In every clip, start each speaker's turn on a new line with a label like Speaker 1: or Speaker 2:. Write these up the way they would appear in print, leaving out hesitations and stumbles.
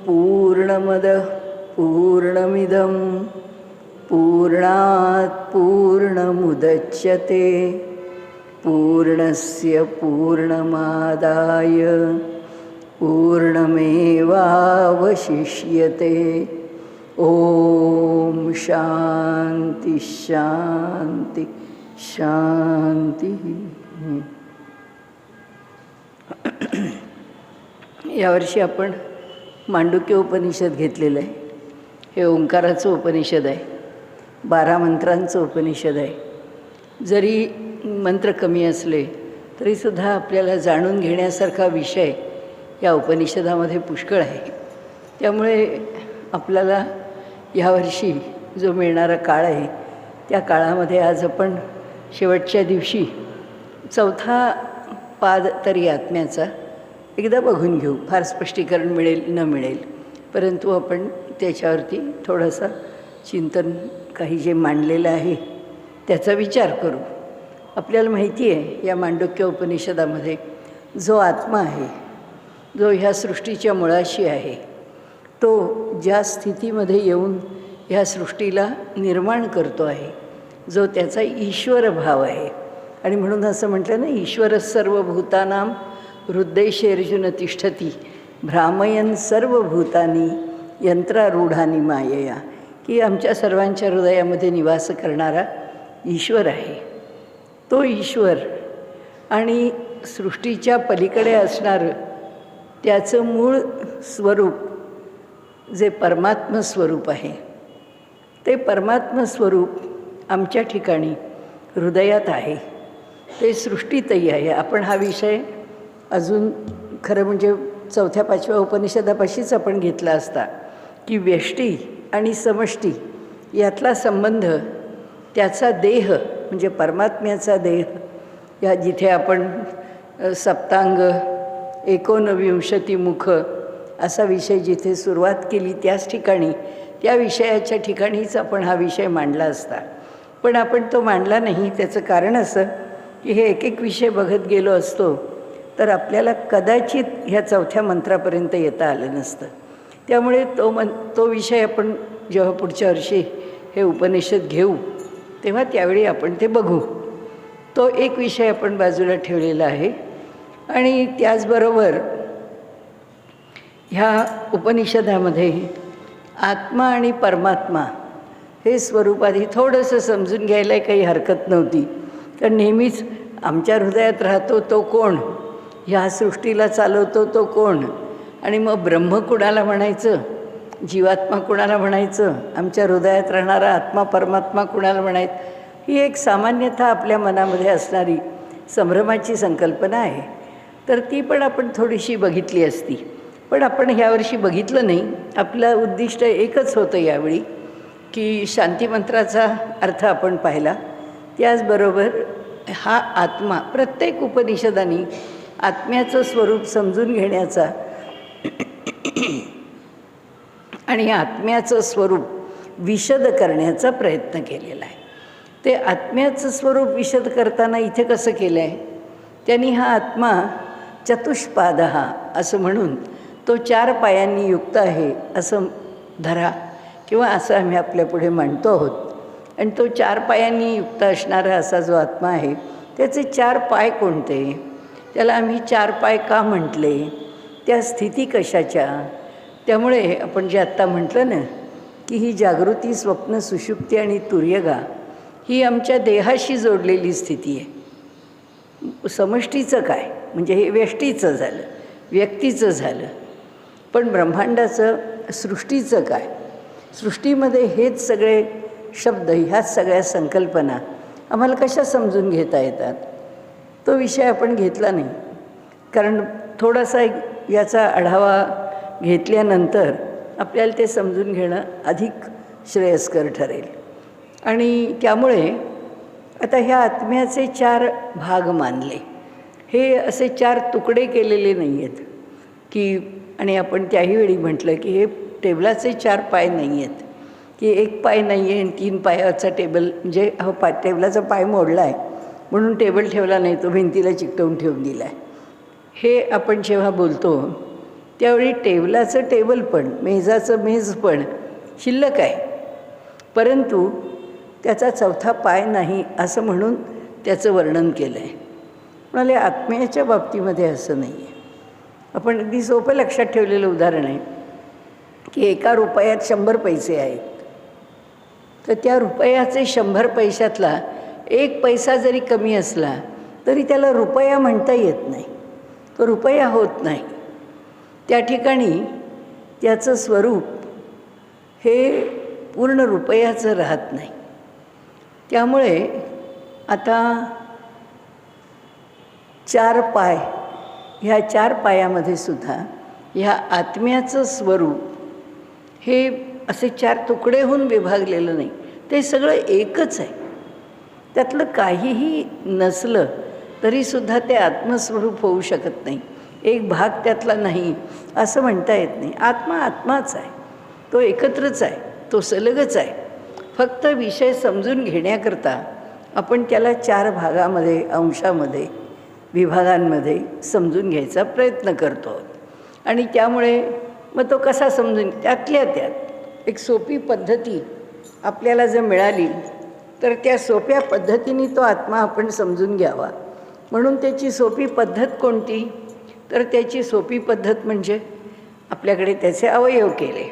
Speaker 1: पूर्णमदः पूर्णमिदं पूर्णात् पूर्णमुदच्यते पूर्णस्य पूर्णमादाय पूर्णमेवावशिष्यते। ओम शांति शांति शांति। यावर्षी आपण मांडुक्य उपनिषद घेतलेलं आहे. हे ओंकाराचं उपनिषद आहे, 12 मंत्रांचं उपनिषद आहे. जरी मंत्र कमी असले तरीसुद्धा आपल्याला जाणून घेण्यासारखा विषय या उपनिषदामध्ये पुष्कळ आहे. त्यामुळे आपल्याला यावर्षी जो मिळणारा काळ आहे त्या काळामध्ये आज आपण शेवटच्या दिवशी 4था पाद तरी आत्म्याचा एकदा बघून घेऊ. फार स्पष्टीकरण मिळेल न मिळेल, परंतु आपण त्याच्यावरती थोडंसं चिंतन, काही जे मांडलेलं आहे त्याचा विचार करू. आपल्याला माहिती आहे या मांडुक्य उपनिषदामध्ये जो आत्मा आहे, जो ह्या सृष्टीच्या मुळाशी आहे, तो ज्या स्थितीमध्ये येऊन ह्या सृष्टीला निर्माण करतो आहे, जो त्याचा ईश्वर भाव आहे. आणि म्हणून असं म्हटलं ना, ईश्वर सर्वभूतानां हृदयेषु तिष्ठती भ्रामयन् सर्वभूतानि यंत्रारूढानि मायया, की आमच्या सर्वांच्या हृदयामध्ये निवास करणारा ईश्वर आहे. तो ईश्वर आणि सृष्टीच्या पलीकडे असणारं त्याचं मूळ स्वरूप जे परमात्म स्वरूप आहे, ते परमात्म स्वरूप आमच्या ठिकाणी हृदयात आहे. ते सृष्टीतही आहे. आपण हा विषय अजून खरं म्हणजे 4थ्या-5व्या उपनिषदापाशीच आपण घेतला असता की व्यष्टी आणि समष्टी यातला संबंध, त्याचा देह म्हणजे परमात्म्याचा देह, या जिथे आपण सप्तांग 29 मुख असा विषय जिथे सुरुवात केली त्याच ठिकाणी, त्या विषयाच्या ठिकाणीच आपण हा विषय मांडला असता. पण आपण तो मांडला नाही. त्याचं कारण असं की हे एक विषय बघत गेलो असतो तर आपल्याला कदाचित ह्या 4थ्या मंत्रापर्यंत येता आलं नसतं. त्यामुळे तो विषय आपण जेव्हा पुढच्या वर्षी हे उपनिषद घेऊ तेव्हा त्यावेळी आपण ते बघू. तो एक विषय आपण बाजूला ठेवलेला आहे. आणि त्याचबरोबर ह्या उपनिषदामध्ये आत्मा आणि परमात्मा हे स्वरूप आधी थोडंसं समजून घ्यायला काही हरकत नव्हती. कारण नेहमीच आमच्या हृदयात राहतो तो कोण, ह्या सृष्टीला चालवतो तो कोण, आणि मग ब्रह्म कुणाला म्हणायचं, जीवात्मा कुणाला म्हणायचं, आमच्या हृदयात राहणारा आत्मा परमात्मा कुणाला म्हणायचं, ही एक सामान्यतः आपल्या मनामध्ये असणारी संभ्रमाची संकल्पना आहे. तर ती पण आपण थोडीशी बघितली असती, पण आपण ह्यावर्षी बघितलं नाही. आपलं उद्दिष्ट एकच होतं यावेळी की शांतीमंत्राचा अर्थ आपण पाहिला. त्याचबरोबर हा आत्मा, प्रत्येक उपनिषदांनी आत्म्याचं स्वरूप समजून घेण्याचा आणि आत्म्याचं स्वरूप विशद करण्याचा प्रयत्न केलेला आहे. ते आत्म्याचं स्वरूप विशद करताना इथे कसं केलं आहे, त्यांनी हा आत्मा चतुष्पादः असं म्हणून तो 4 पायांनी युक्त आहे असं धरा, किंवा असं आम्ही आपल्यापुढे मांडतो आहोत. आणि तो 4 पायांनी युक्त असणारा असा जो आत्मा आहे त्याचे 4 पाय कोणते, त्याला आम्ही 4 पाय का म्हटले, त्या स्थिती कशाच्या. त्यामुळे आपण जे आत्ता म्हटलं ना की ही जागृती, स्वप्न, सुषुप्ती आणि तुर्यगा ही आमच्या देहाशी जोडलेली स्थिती आहे. समष्टीचं काय म्हणजे हे व्यष्टीचं झालं, व्यक्तीचं झालं. पण ब्रह्मांडाचं, सृष्टीचं काय, सृष्टीमध्ये हेच सगळे शब्द, ह्याच सगळ्या संकल्पना आम्हाला कशा समजून घेता येतात, तो विषय आपण घेतला नाही. कारण थोडासा याचा आढावा घेतल्यानंतर आपल्याला ते समजून घेणं अधिक श्रेयस्कर ठरेल. आणि त्यामुळे आता ह्या आत्म्याचे 4 भाग मानले, हे असे 4 तुकडे केलेले नाही आहेत की, आणि आपण त्याही वेळी म्हटलं की हे टेबलाचे 4 पाय नाही आहेत, की 1 पाय नाही आहे आणि 3 पायाचा टेबल, म्हणजे टेबलाचा पाय मोडला आहे म्हणून टेबल ठेवला नाही, तो भिंतीला चिकटवून ठेवून दिला आहे. हे आपण जेव्हा बोलतो त्यावेळी टेबलाचं टेबल पण, मेजाचं मेज पण शिल्लक आहे, परंतु त्याचा चौथा पाय नाही असं म्हणून त्याचं वर्णन केलं आहे. म्हणाले आत्म्याच्या बाबतीमध्ये असं नाही आहे. आपण अगदी सोपं लक्षात ठेवलेलं उदाहरण आहे की एका रुपयात 100 पैसे आहेत, तर त्या रुपयाचे 100 पैशातला 1 पैसा जरी कमी असला तरी त्याला रुपया म्हणता येत नाही, तो रुपया होत नाही. त्या ठिकाणी त्याचं स्वरूप हे पूर्ण रुपयाचं राहत नाही. त्यामुळे आता 4 पाय, ह्या 4 पायामध्ये सुद्धा ह्या आत्म्याचं स्वरूप हे असे 4 तुकडे होऊन विभागलेलं नाही, ते सगळं एकच आहे. त्यातलं काहीही नसलं तरीसुद्धा ते आत्मस्वरूप होऊ शकत नाही. एक भाग त्यातला नाही असं म्हणता येत नाही. आत्मा आत्माच आहे, तो एकत्रच आहे, तो सलगच आहे. फक्त विषय समजून घेण्याकरता आपण त्याला 4 भागामध्ये, अंशामध्ये, विभागांमध्ये समजून घ्यायचा प्रयत्न करतो आहोत. आणि त्यामुळे मग तो कसा समजून, त्यातल्या त्यात एक सोपी पद्धती आपल्याला जर मिळाली तर त्या सोप्या पद्धतीने तो आत्मा आपण समजून घ्यावा. म्हणून त्याची सोपी पद्धत कोणती, तर त्याची सोपी पद्धत म्हणजे आपल्याकडे त्याचे अवयव केले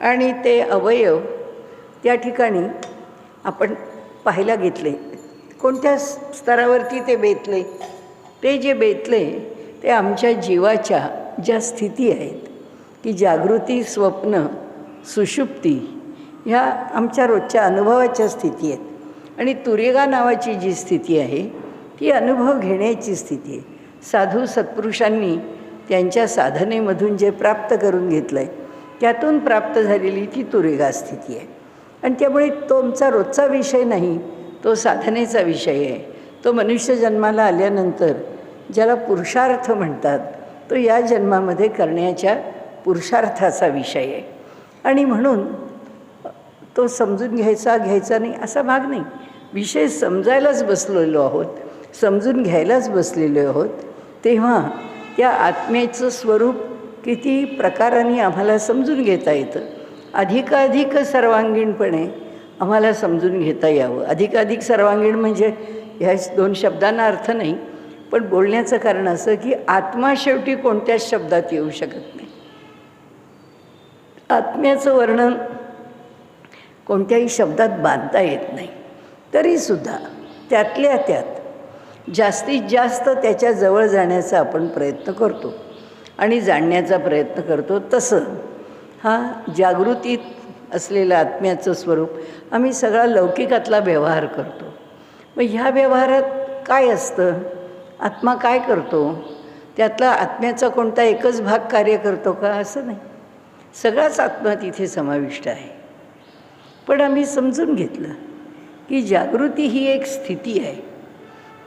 Speaker 1: आणि ते अवयव त्या ठिकाणी आपण पाहायला घेतले, कोणत्या स्तरावरती ते बेतले. ते जे बेतले ते आमच्या जीवाच्या ज्या स्थिती आहेत की जागृती, स्वप्न, सुषुप्ती, ह्या आमच्या रोजच्या अनुभवाच्या स्थिती आहेत. आणि तुरेगा नावाची जी स्थिती आहे ती अनुभव घेण्याची स्थिती आहे. साधू सत्पुरुषांनी त्यांच्या साधनेमधून जे प्राप्त करून घेतलं आहे त्यातून प्राप्त झालेली ती तुरेगा स्थिती आहे. आणि त्यामुळे तो आमचा रोजचा विषय नाही, तो साधनेचा विषय आहे. तो मनुष्य जन्माला आल्यानंतर ज्याला पुरुषार्थ म्हणतात, तो या जन्मामध्ये करण्याच्या पुरुषार्थाचा विषय आहे. आणि म्हणून तो समजून घ्यायचा नाही असा भाग नाही. विषय समजायलाच बसलेलो आहोत, समजून घ्यायलाच बसलेलो आहोत, तेव्हा त्या आत्म्याचं स्वरूप किती प्रकाराने आम्हाला समजून घेता येतं. अधिकाधिक सर्वांगीणपणे आम्हाला समजून घेता यावं. अधिकाधिक सर्वांगीण म्हणजे ह्या 2 शब्दांना अर्थ नाही, पण बोलण्याचं कारण असं की आत्मा शेवटी कोणत्याच शब्दात येऊ शकत नाही. आत्म्याचं वर्णन कोणत्याही शब्दात बांधता येत नाही. तरीसुद्धा त्यातल्या त्यात जास्तीत जास्त त्याच्या जवळ जाण्याचा आपण प्रयत्न करतो आणि जाणण्याचा प्रयत्न करतो. तसं हा जागृतीत असलेलं आत्म्याचं स्वरूप आम्ही सगळा लौकिकातला व्यवहार करतो. मग ह्या व्यवहारात काय असतं, आत्मा काय करतो, त्यातला आत्म्याचा कोणता एकच भाग कार्य करतो का, असं नाही. सगळाच आत्मा तिथे समाविष्ट आहे. पण आम्ही समजून घेतलं की जागृती ही एक स्थिती आहे,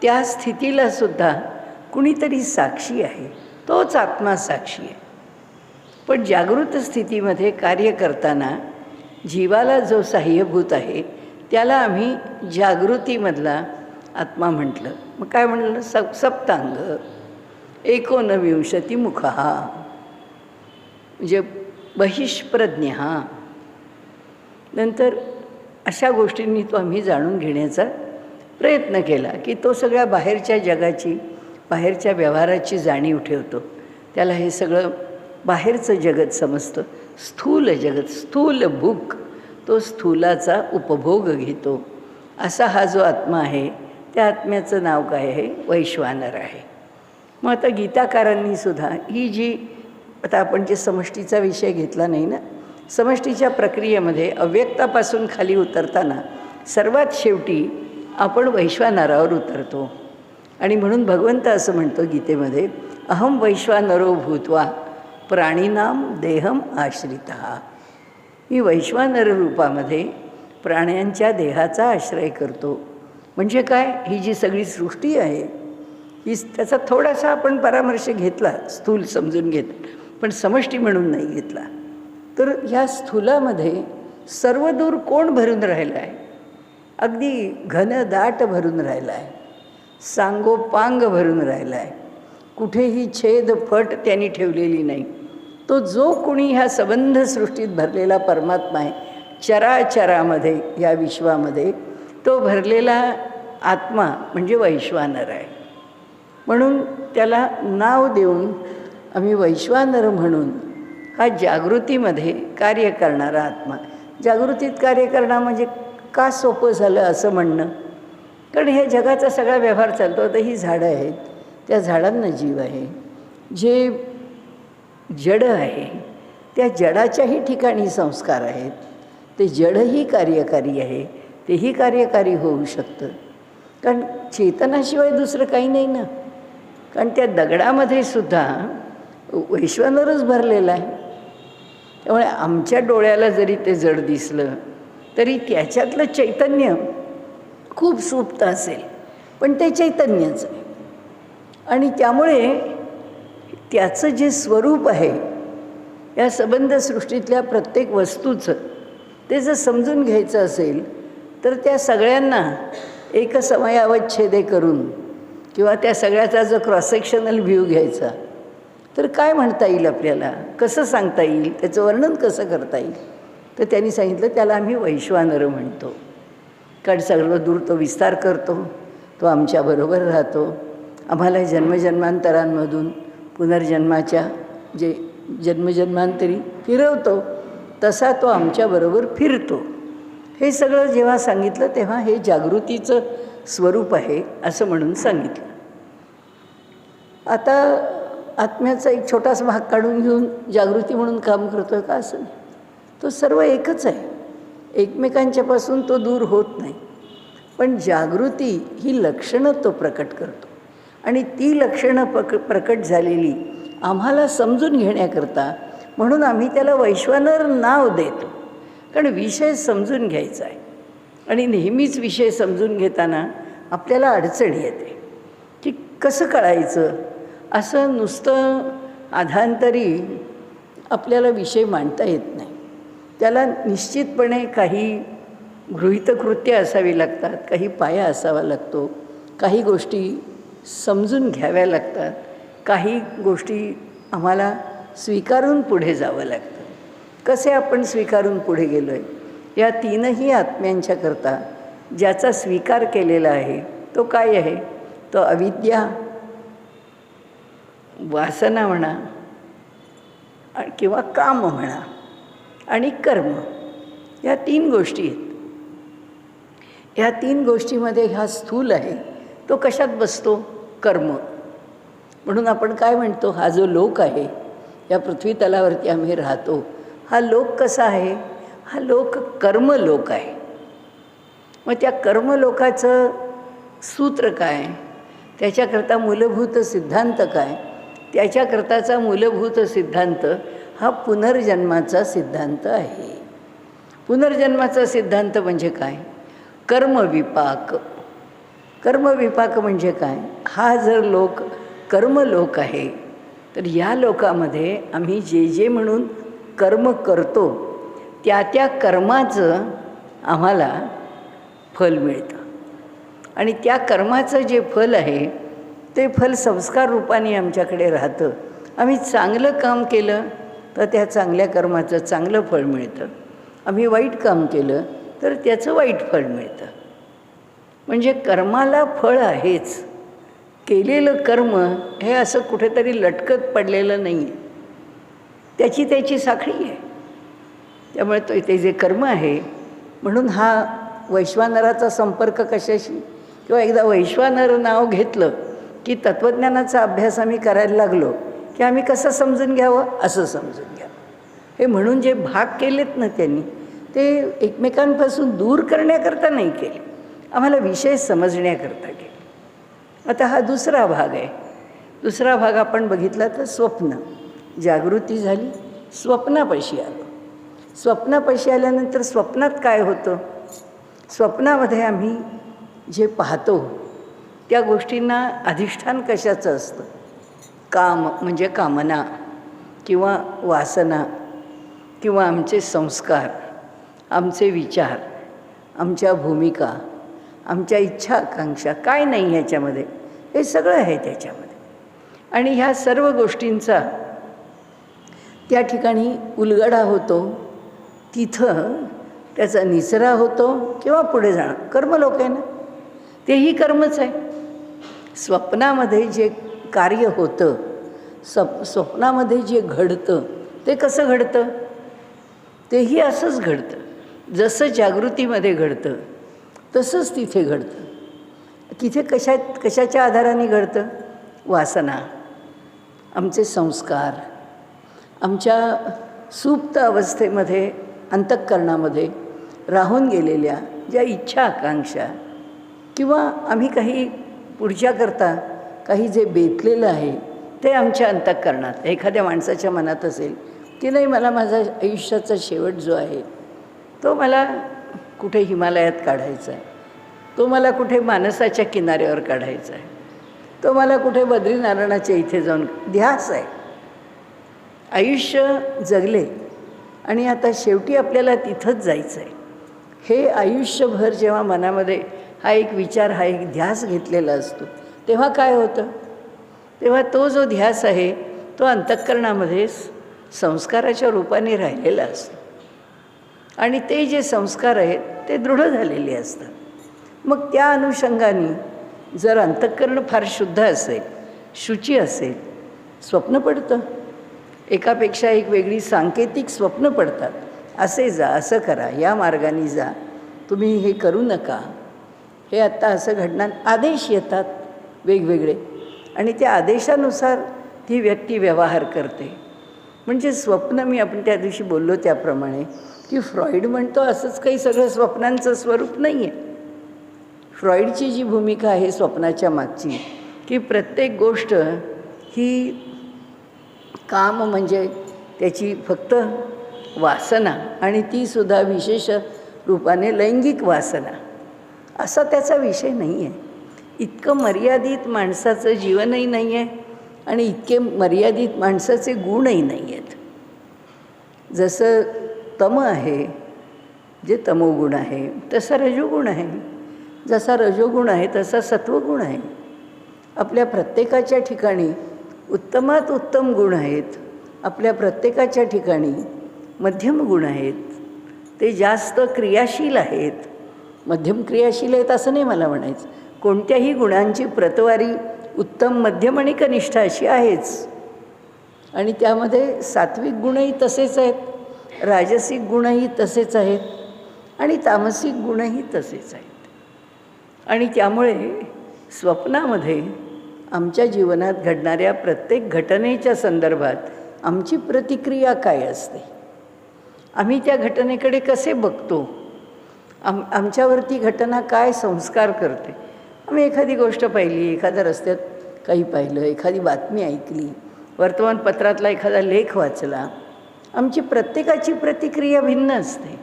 Speaker 1: त्या स्थितीला सुद्धा कुणीतरी साक्षी आहे, तोच आत्मा साक्षी आहे. पण जागृत स्थितीमध्ये कार्य करताना जीवाला जो सहाय्यभूत आहे त्याला आम्ही जागृतीमधला आत्मा म्हटलं. मग काय म्हटलं, सप्तांग 19 मुखः म्हणजे बहिष्प्रज्ञः. नंतर अशा गोष्टींनी तो आम्ही जाणून घेण्याचा प्रयत्न केला की तो सगळ्या बाहेरच्या जगाची, बाहेरच्या व्यवहाराची जाणीव ठेवतो. त्याला हे सगळं बाहेरचं जगत समजतं, स्थूल जगत, स्थूल भूक, तो स्थूलाचा उपभोग घेतो. असा हा जो आत्मा आहे त्या आत्म्याचं नाव काय आहे, वैश्वानर आहे. मग आता गीताकारांनी सुद्धा ही जी, आता आपण जे समष्टीचा विषय घेतला नाही ना, समष्टीच्या प्रक्रियेमध्ये अव्यक्तापासून खाली उतरताना सर्वात शेवटी आपण वैश्वानरावर उतरतो. आणि म्हणून भगवंत असं म्हणतो गीतेमध्ये, अहम वैश्वानरो भूत्वा प्राणीनाम देहम आश्रितः. मी वैश्वानर रूपामध्ये प्राण्यांच्या देहाचा आश्रय करतो. म्हणजे काय, ही जी सगळी सृष्टी आहे ही, त्याचा थोडासा आपण परामर्श घेतला, स्थूल समजून घेतला, पण समष्टी म्हणून नाही घेतला. तर ह्या स्थूलामध्ये सर्वदूर कोण भरून राहिलं आहे, अगदी घनदाट भरून राहिला आहे, सांगोपांग भरून राहिला आहे. कुठेही छेद फट त्यांनी ठेवलेली नाही. तो जो कोणी ह्या सबंध सृष्टीत भरलेला परमात्मा आहे, चराचरामध्ये या विश्वामध्ये तो भरलेला आत्मा म्हणजे वैश्वानर आहे. म्हणून त्याला नाव देऊन आम्ही वैश्वानर म्हणून हा जागृतीमध्ये कार्य करणारा आत्मा. जागृतीत कार्य करणं म्हणजे का सोपं झालं असं म्हणणं, कारण हे जगाचा सगळा व्यवहार चालतो. आता ही झाडं आहेत, त्या झाडांना जीव आहे. जे जड आहे त्या जडाच्याही ठिकाणी संस्कार आहेत. ते जडही कार्यकारी आहे, तेही कार्यकारी होऊ शकतं. कारण चेतनाशिवाय दुसरं काही नाही ना. कारण त्या दगडामध्ये सुद्धा वैश्वानरच भरलेला आहे. त्यामुळे आमच्या डोळ्याला जरी ते जड दिसलं तरी त्याच्यातलं चैतन्य खूप सुप्त असेल, पण ते चैतन्यच आहे. आणि त्यामुळे त्याचं जे स्वरूप आहे या सबंध सृष्टीतल्या प्रत्येक वस्तूचं, ते जर समजून घ्यायचं असेल तर त्या सगळ्यांना एकसमयावच्छेदे करून किंवा त्या सगळ्याचा जर क्रॉस सेक्शनल व्ह्यू घ्यायचा तर काय म्हणता येईल आपल्याला, कसं सांगता येईल, त्याचं वर्णन कसं करता येईल. तर त्यांनी सांगितलं त्याला आम्ही वैश्वानर म्हणतो. कारण सगळं दूर तो विस्तार करतो, तो आमच्याबरोबर राहतो, आम्हाला जन्मजन्मांतरांमधून पुनर्जन्माच्या जे जन्मजन्मांतरी फिरवतो तसा तो आमच्याबरोबर फिरतो. हे सगळं जेव्हा सांगितलं तेव्हा हे जागृतीचं स्वरूप आहे असं म्हणून सांगितलं. आता आत्म्याचा एक छोटासा भाग काढून घेऊन जागृती म्हणून काम करतो आहे का, असं नाही. तो सर्व एकच आहे, एकमेकांच्यापासून तो दूर होत नाही. पण जागृती ही लक्षणं तो प्रकट करतो आणि ती लक्षणं प्रकट झालेली आम्हाला समजून घेण्याकरता म्हणून आम्ही त्याला वैश्वानर नाव देतो. कारण विषय समजून घ्यायचा आहे आणि नेहमीच विषय समजून घेताना आपल्याला अडचण येते की कसं कळायचं. असं नुसतं आधांतरी आपल्याला विषय मांडता येत नाही. त्याला निश्चितपणे काही गृहीतकृत्य असावी लागतात, काही पाया असावा लागतो, काही गोष्टी समजून घ्याव्या लागतात, काही गोष्टी आम्हाला स्वीकारून पुढे जावं लागतं. कसे आपण स्वीकारून पुढे गेलो आहे, या तीनही आत्म्यांच्याकरता ज्याचा स्वीकार केलेला आहे तो काय आहे, तो अविद्या, वासना म्हणा किंवा काम म्हणा आणि कर्म, या तीन गोष्टी आहेत. या तीन गोष्टीमध्ये हा स्थूल आहे तो कशात बसतो, कर्म. म्हणून आपण काय म्हणतो, हा जो लोक आहे, या पृथ्वी तलावरती आम्ही राहतो, हा लोक कसा आहे, हा लोक कर्मलोक आहे. मग त्या कर्मलोकाचं सूत्र काय, त्याच्याकरता मूलभूत सिद्धांत काय, त्याच्याकरताचा मूलभूत सिद्धांत हा पुनर्जन्माचा सिद्धांत आहे. पुनर्जन्माचा सिद्धांत म्हणजे काय, कर्मविपाक. कर्मविपाक म्हणजे काय, हा जर लोक कर्मलोक आहे तर या लोकामध्ये आम्ही जे जे म्हणून कर्म करतो त्या त्या कर्माचं आम्हाला फल मिळतं. आणि त्या कर्माचं जे फल आहे ते फल संस्कार रूपाने आमच्याकडे राहतं. आम्ही चांगलं काम केलं तर त्या चांगल्या कर्माचं चांगलं फळ मिळतं, आम्ही वाईट काम केलं तर त्याचं वाईट फळ मिळतं. म्हणजे कर्माला फळ आहेच. केलेलं कर्म हे असं कुठेतरी लटकत पडलेलं नाही आहे, त्याची त्याची साखळी आहे. त्यामुळे ते जे कर्म आहे, म्हणून हा वैश्वानराचा संपर्क कशाशी, किंवा एकदा वैश्वानर नाव घेतलं की तत्त्वज्ञानाचा अभ्यास आम्ही करायला लागलो की आम्ही कसं समजून घ्यावं, असं समजून घ्यावं. हे म्हणून जे भाग केलेत ना त्यांनी, ते एकमेकांपासून दूर करण्याकरता नाही केले, आम्हाला विषय समजण्याकरता केले. आता हा दुसरा भाग आहे. दुसरा भाग आपण बघितला तर स्वप्न. जागृती झाली, स्वप्नापाशी आलो. स्वप्नापाशी आल्यानंतर स्वप्नात काय होतं, स्वप्नामध्ये आम्ही जे पाहतो त्या गोष्टींना अधिष्ठान कशाचं असतं, काम म्हणजे कामना किंवा वासना किंवा आमचे संस्कार, आमचे विचार, आमच्या भूमिका, आमच्या इच्छा आकांक्षा, काय नाही ह्याच्यामध्ये, हे सगळं आहे त्याच्यामध्ये. आणि ह्या सर्व गोष्टींचा त्या ठिकाणी उलगडा होतो, तिथं त्याचा निचरा होतो किंवा पुढे जाणं. कर्मलोक आहे ना, तेही कर्मच आहे. स्वप्नामध्ये जे कार्य होतं, स्वप्नामध्ये जे घडतं ते कसं घडतं? तेही असंच घडतं. जसं जागृतीमध्ये घडतं तसंच तिथे घडतं. तिथे कशाच्या आधाराने घडतं? वासना, आमचे संस्कार, आमच्या सुप्त अवस्थेमध्ये अंतःकरणामध्ये राहून गेलेल्या ज्या इच्छा आकांक्षा किंवा आम्ही काही पुढच्याकरता काही जे बेतलेलं आहे ते आमच्या अंतःकरणात एखाद्या माणसाच्या मनात असेल की नाही, मला माझा आयुष्याचा शेवट जो आहे तो मला कुठे हिमालयात काढायचा आहे, तो मला कुठे मानसाच्या किनाऱ्यावर काढायचा आहे, तो मला कुठे बद्रीनारायणाच्या इथे जाऊन ध्यास आहे. आयुष्य जगले आणि आता शेवटी आपल्याला तिथंच जायचं आहे. हे आयुष्यभर जेव्हा मनामध्ये हा एक विचार, हा एक ध्यास घेतलेला असतो, तेव्हा काय होतं? तेव्हा तो जो ध्यास आहे तो अंतःकरणामध्ये संस्काराच्या रूपाने राहिलेला असतो आणि ते जे संस्कार आहेत ते दृढ झालेले असतात. मग त्या अनुषंगाने जर अंतःकरण फार शुद्ध असेल, शुची असेल, स्वप्न पडतं, एकापेक्षा एक वेगळी सांकेतिक स्वप्न पडतात. असे जा, असं करा, या मार्गाने जा, तुम्ही हे करू नका, हे आत्ता असं घडणार. आदेश येतात वेगवेगळे आणि त्या आदेशानुसार ती व्यक्ती व्यवहार करते. म्हणजे स्वप्न, आपण त्या दिवशी बोललो त्याप्रमाणे की फ्रॉइड म्हणतो असंच काही सगळं स्वप्नांचं स्वरूप नाही आहे. फ्रॉइडची जी भूमिका आहे स्वप्नाच्या मागची, की प्रत्येक गोष्ट ही काम म्हणजे त्याची फक्त वासना आणि तीसुद्धा विशेष रूपाने लैंगिक वासना, असा त्याचा विषय नाही आहे. इतकं मर्यादित माणसाचं जीवनही नाही आहे आणि इतके मर्यादित माणसाचे गुणही नाही आहेत. जसं तम आहे, जे तमोगुण आहे, तसा रजोगुण आहे. जसा रजोगुण आहे तसा सत्वगुण आहे. आपल्या प्रत्येकाच्या ठिकाणी उत्तमात उत्तम गुण आहेत, आपल्या प्रत्येकाच्या ठिकाणी मध्यम गुण आहेत. ते जास्त क्रियाशील आहेत. मध्यम क्रियाशील आहेत असं नाही मला म्हणायचं. कोणत्याही गुणांची प्रतवारी उत्तम, मध्यम आणि कनिष्ठ अशी आहेच. आणि त्यामध्ये सात्विक गुणही तसेच आहेत, राजसिक गुणही तसेच आहेत आणि तामसिक गुणही तसेच आहेत. आणि त्यामुळे स्वप्नामध्ये आमच्या जीवनात घडणाऱ्या प्रत्येक घटनेच्या संदर्भात आमची प्रतिक्रिया काय असते, आम्ही त्या घटनेकडे कसे बघतो, आमच्यावरती घटना काय संस्कार करते. आम्ही एखादी गोष्ट पाहिली, एखाद्या रस्त्यात काही पाहिलं, एखादी बातमी ऐकली, वर्तमानपत्रातला एखादा लेख वाचला, आमची प्रत्येकाची प्रतिक्रिया भिन्न असते.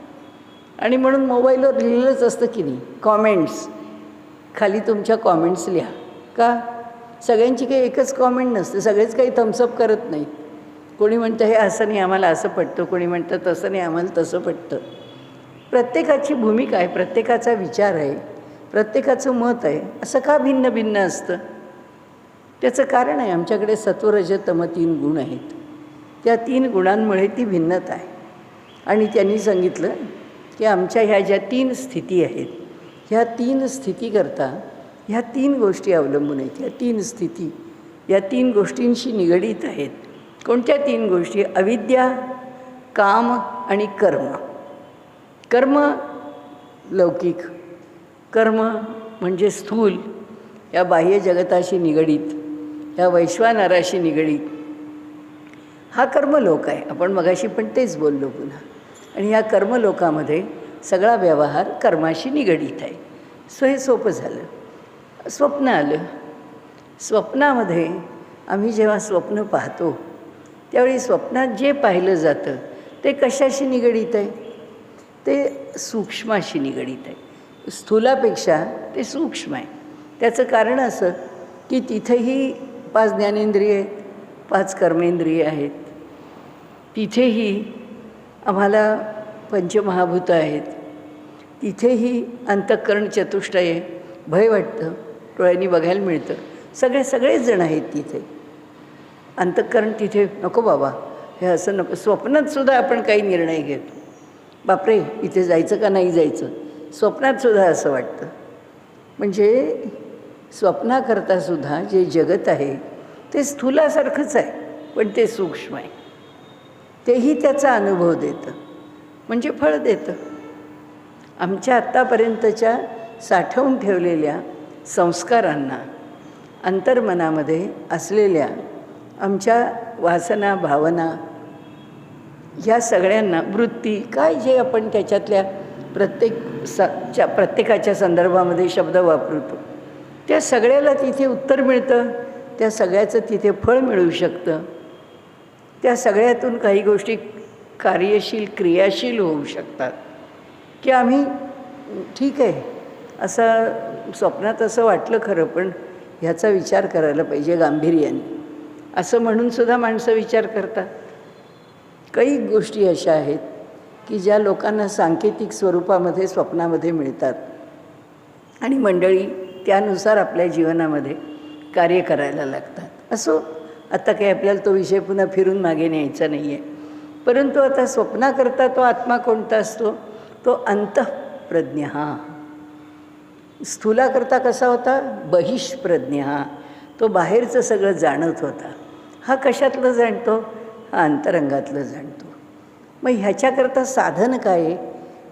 Speaker 1: आणि म्हणून मोबाईलवर लिहिलेलंच असतं की नाही, कॉमेंट्स, खाली तुमच्या कॉमेंट्स लिहा. का? सगळ्यांची काही एकच कॉमेंट नसते, सगळेच काही थम्सअप करत नाहीत. कोणी म्हणतं हे असं नाही, आम्हाला असं पटतं, कोणी म्हणतं तसं नाही, आम्हाला तसं पटतं. प्रत्येकाची भूमिका आहे, प्रत्येकाचा विचार आहे, प्रत्येकाचं मत आहे. असं का भिन्न भिन्न असतं? त्याचं कारण आहे, आमच्याकडे सत्व रज तम 3 गुण आहेत. त्या 3 गुणांमुळे ती भिन्नता आहे. आणि त्यांनी सांगितलं की आमच्या ह्या ज्या 3 स्थिती आहेत, ह्या 3 स्थितीकरता ह्या 3 गोष्टी अवलंबून आहेत. ह्या 3 स्थिती या 3 गोष्टींशी निगडीत आहेत. कोणत्या 3 गोष्टी? अविद्या, काम आणि कर्म. कर्म लौकिक, कर्म म्हणजे स्थूल, या बाह्य जगताशी निगडीत, या वैश्वानराशी निगडीत हा कर्मलोक आहे. आपण मगाशी पण तेच बोललो पुन्हा. आणि या कर्मलोकामध्ये सगळा व्यवहार कर्माशी निगडीत आहे. हे सोपं झालं. स्वप्न आलं. स्वप्नामध्ये आम्ही जेव्हा स्वप्न पाहतो त्यावेळी स्वप्नात जे पाहिलं जातं ते कशाशी निगडीत आहे? ते सूक्ष्माशी निगडीत आहे. स्थूलापेक्षा ते सूक्ष्म आहे. त्याचं कारण असं की तिथेही 5 ज्ञानेंद्रिय आहेत, 5 कर्मेंद्रिय आहेत. तिथेही आम्हाला पंचमहाभूतं आहेत. तिथेही अंतःकरण चतुष्टय, भय वाटतं, डोळ्यांनी बघायला मिळतं. सगळेच जण आहेत तिथे. अंतःकरण तिथे नको बाबा, हे असं नको. स्वप्नातसुद्धा आपण काही निर्णय घेतो, बापरे इथे जायचं का नाही जायचं, स्वप्नातसुद्धा असं वाटतं. म्हणजे स्वप्नाकरतासुद्धा जे जगत आहे ते स्थूलासारखंच आहे, पण ते सूक्ष्म आहे. तेही त्याचा अनुभव देतं, म्हणजे फळ देतं. आमच्या आत्तापर्यंतच्या साठवून ठेवलेल्या संस्कारांना, अंतर्मनामध्ये असलेल्या आमच्या वासना, भावना, ह्या सगळ्यांना, वृत्ती, काय जे आपण त्याच्यातल्या प्रत्येकाच्या संदर्भामध्ये शब्द वापरतो, त्या सगळ्याला तिथे उत्तर मिळतं, त्या सगळ्याचं तिथे फळ मिळू शकतं. त्या सगळ्यातून काही गोष्टी कार्यशील, क्रियाशील होऊ शकतात. की आम्ही ठीक आहे, असं स्वप्नात असं वाटलं खरं, पण ह्याचा विचार करायला पाहिजे गांभीर्याने, असं म्हणूनसुद्धा माणसं विचार करतात. काही गोष्टी अशा आहेत की ज्या लोकांना सांकेतिक स्वरूपामध्ये स्वप्नामध्ये मिळतात आणि मंडळी त्यानुसार आपल्या जीवनामध्ये कार्य करायला लागतात. असो, आता काही आपल्याला तो विषय पुन्हा फिरून मागे न्यायचा नाही आहे. परंतु आता स्वप्नाकरता तो आत्मा कोणता असतो? तो अंतःप्रज्ञ. स्थूलाकरता कसा होता? बहिष्प्रज्ञ. तो बाहेरचं सगळं जाणत होता. हा कशातलं जाणतो? हा अंतरंगातलं जाणतो. मग ह्याच्याकरता साधन काय आहे?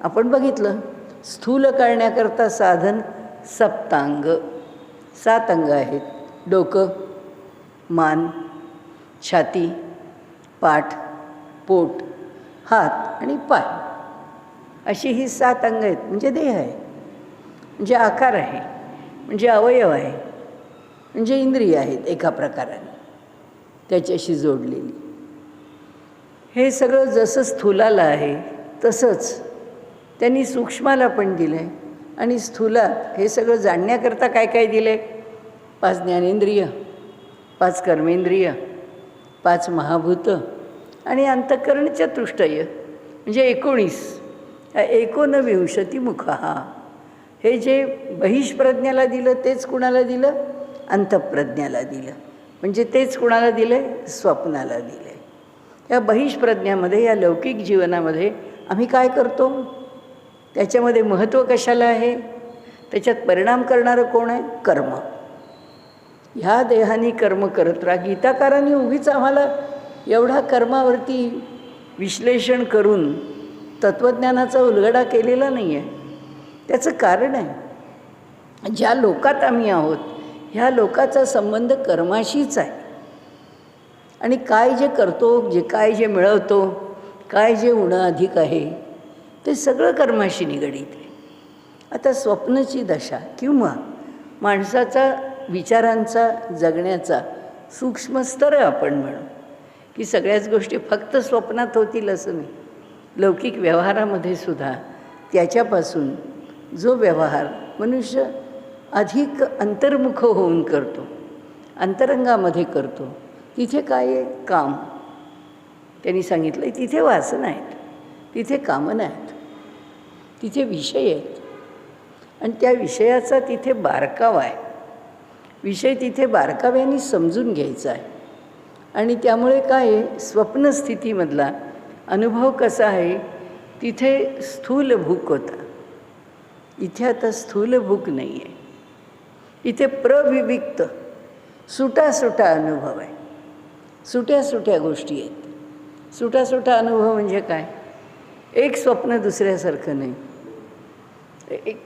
Speaker 1: आपण बघितलं, स्थूल करण्याकरता साधन सप्तांग, 7 अंग आहेत. डोकं, मान, छाती, पाठ, पोट, हात आणि पाय, अशी ही 7 अंग आहेत. म्हणजे देह आहे, म्हणजे आकार आहे, म्हणजे अवयव आहे, म्हणजे इंद्रिय आहेत एका प्रकाराने त्याच्याशी जोडलेली. हे सगळं जसं स्थूलाला आहे तसंच त्यांनी सूक्ष्माला पण दिलं आहे. आणि स्थूलात हे सगळं जाणण्याकरता काय काय दिलं आहे? 5 ज्ञानेंद्रिय, 5 कर्मेंद्रिय, 5 महाभूतं आणि अंतःकरण चतुष्टय, म्हणजे 19. 19 मुखः. हे जे बहिष्प्रज्ञाला दिलं तेच कुणाला दिलं? अंतःप्रज्ञाला दिलं. म्हणजे तेच कुणाला दिलं? स्वप्नाला दिलं. या बहिष्प्रज्ञामध्ये, या लौकिक जीवनामध्ये आम्ही काय करतो? त्याच्यामध्ये महत्त्व कशाला आहे? त्याच्यात परिणाम करणारं कोण आहे? कर्म. ह्या देहाने कर्म करत राहा. गीताकारांनी उगीच आम्हाला एवढा कर्मावरती विश्लेषण करून तत्त्वज्ञानाचा उलगडा केलेला नाही आहे. त्याचं कारण आहे, ज्या लोकात आम्ही आहोत ह्या लोकाचा संबंध कर्माशीच आहे. आणि काय जे करतो, काय जे मिळवतो, काय जे उणं अधिक आहे, ते सगळं कर्माशी निगडीत आहे. आता स्वप्नाची दशा किंवा माणसाचा विचारांचा, जगण्याचा सूक्ष्म स्तर आपण म्हणू, की सगळ्याच गोष्टी फक्त स्वप्नात होतील असं नाही. लौकिक व्यवहारामध्ये सुद्धा त्याच्यापासून जो व्यवहार मनुष्य अधिक अंतर्मुख होऊन करतो, अंतरंगामध्ये करतो, तिथे काय आहे? काम. त्यांनी सांगितलं आहे तिथे वासना आहेत, तिथे कामना आहेत, तिथे विषय आहेत. आणि त्या विषयाचा तिथे बारकावा आहे. विषय तिथे बारकाव्याने समजून घ्यायचा आहे. आणि त्यामुळे काय आहे? स्वप्नस्थितीमधला अनुभव कसा आहे? तिथे स्थूल भूक होता, इथे आता स्थूल भूक नाही आहे. इथे प्रविविक्त, सुटासुटा अनुभव आहे. सुट्या सुट्या गोष्टी आहेत. सुटासुटा अनुभव म्हणजे काय? एक स्वप्न दुसऱ्यासारखं नाही,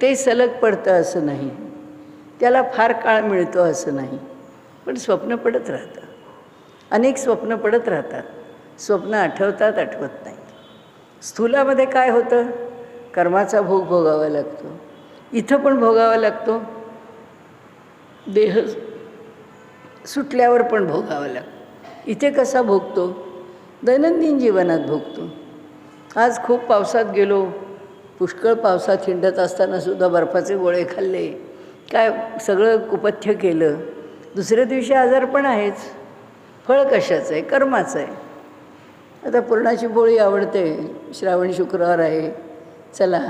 Speaker 1: ते सलग पडतं असं नाही, त्याला फार काळ मिळतो असं नाही, पण स्वप्न पडत राहतं. अनेक स्वप्न पडत राहतात. स्वप्न आठवतात, आठवत नाहीत. स्थूलामध्ये काय होतं? कर्माचा भोग भोगावा लागतो. इथं पण भोगावा लागतो, देह सुटल्यावर पण भोगावा लागतो. इथे कसा भोगतो? दैनंदिन जीवनात भोगतो. आज खूप पावसात गेलो, पुष्कळ पावसात हिंडत असतानासुद्धा बर्फाचे गोळे खाल्ले, काय सगळं कुपथ्य केलं, दुसऱ्या दिवशी आजारपण आहेच. फळ कशाचं आहे? कर्माचं आहे. आता पुरणाची पोळी आवडते, श्रावण शुक्रवार आहे, चला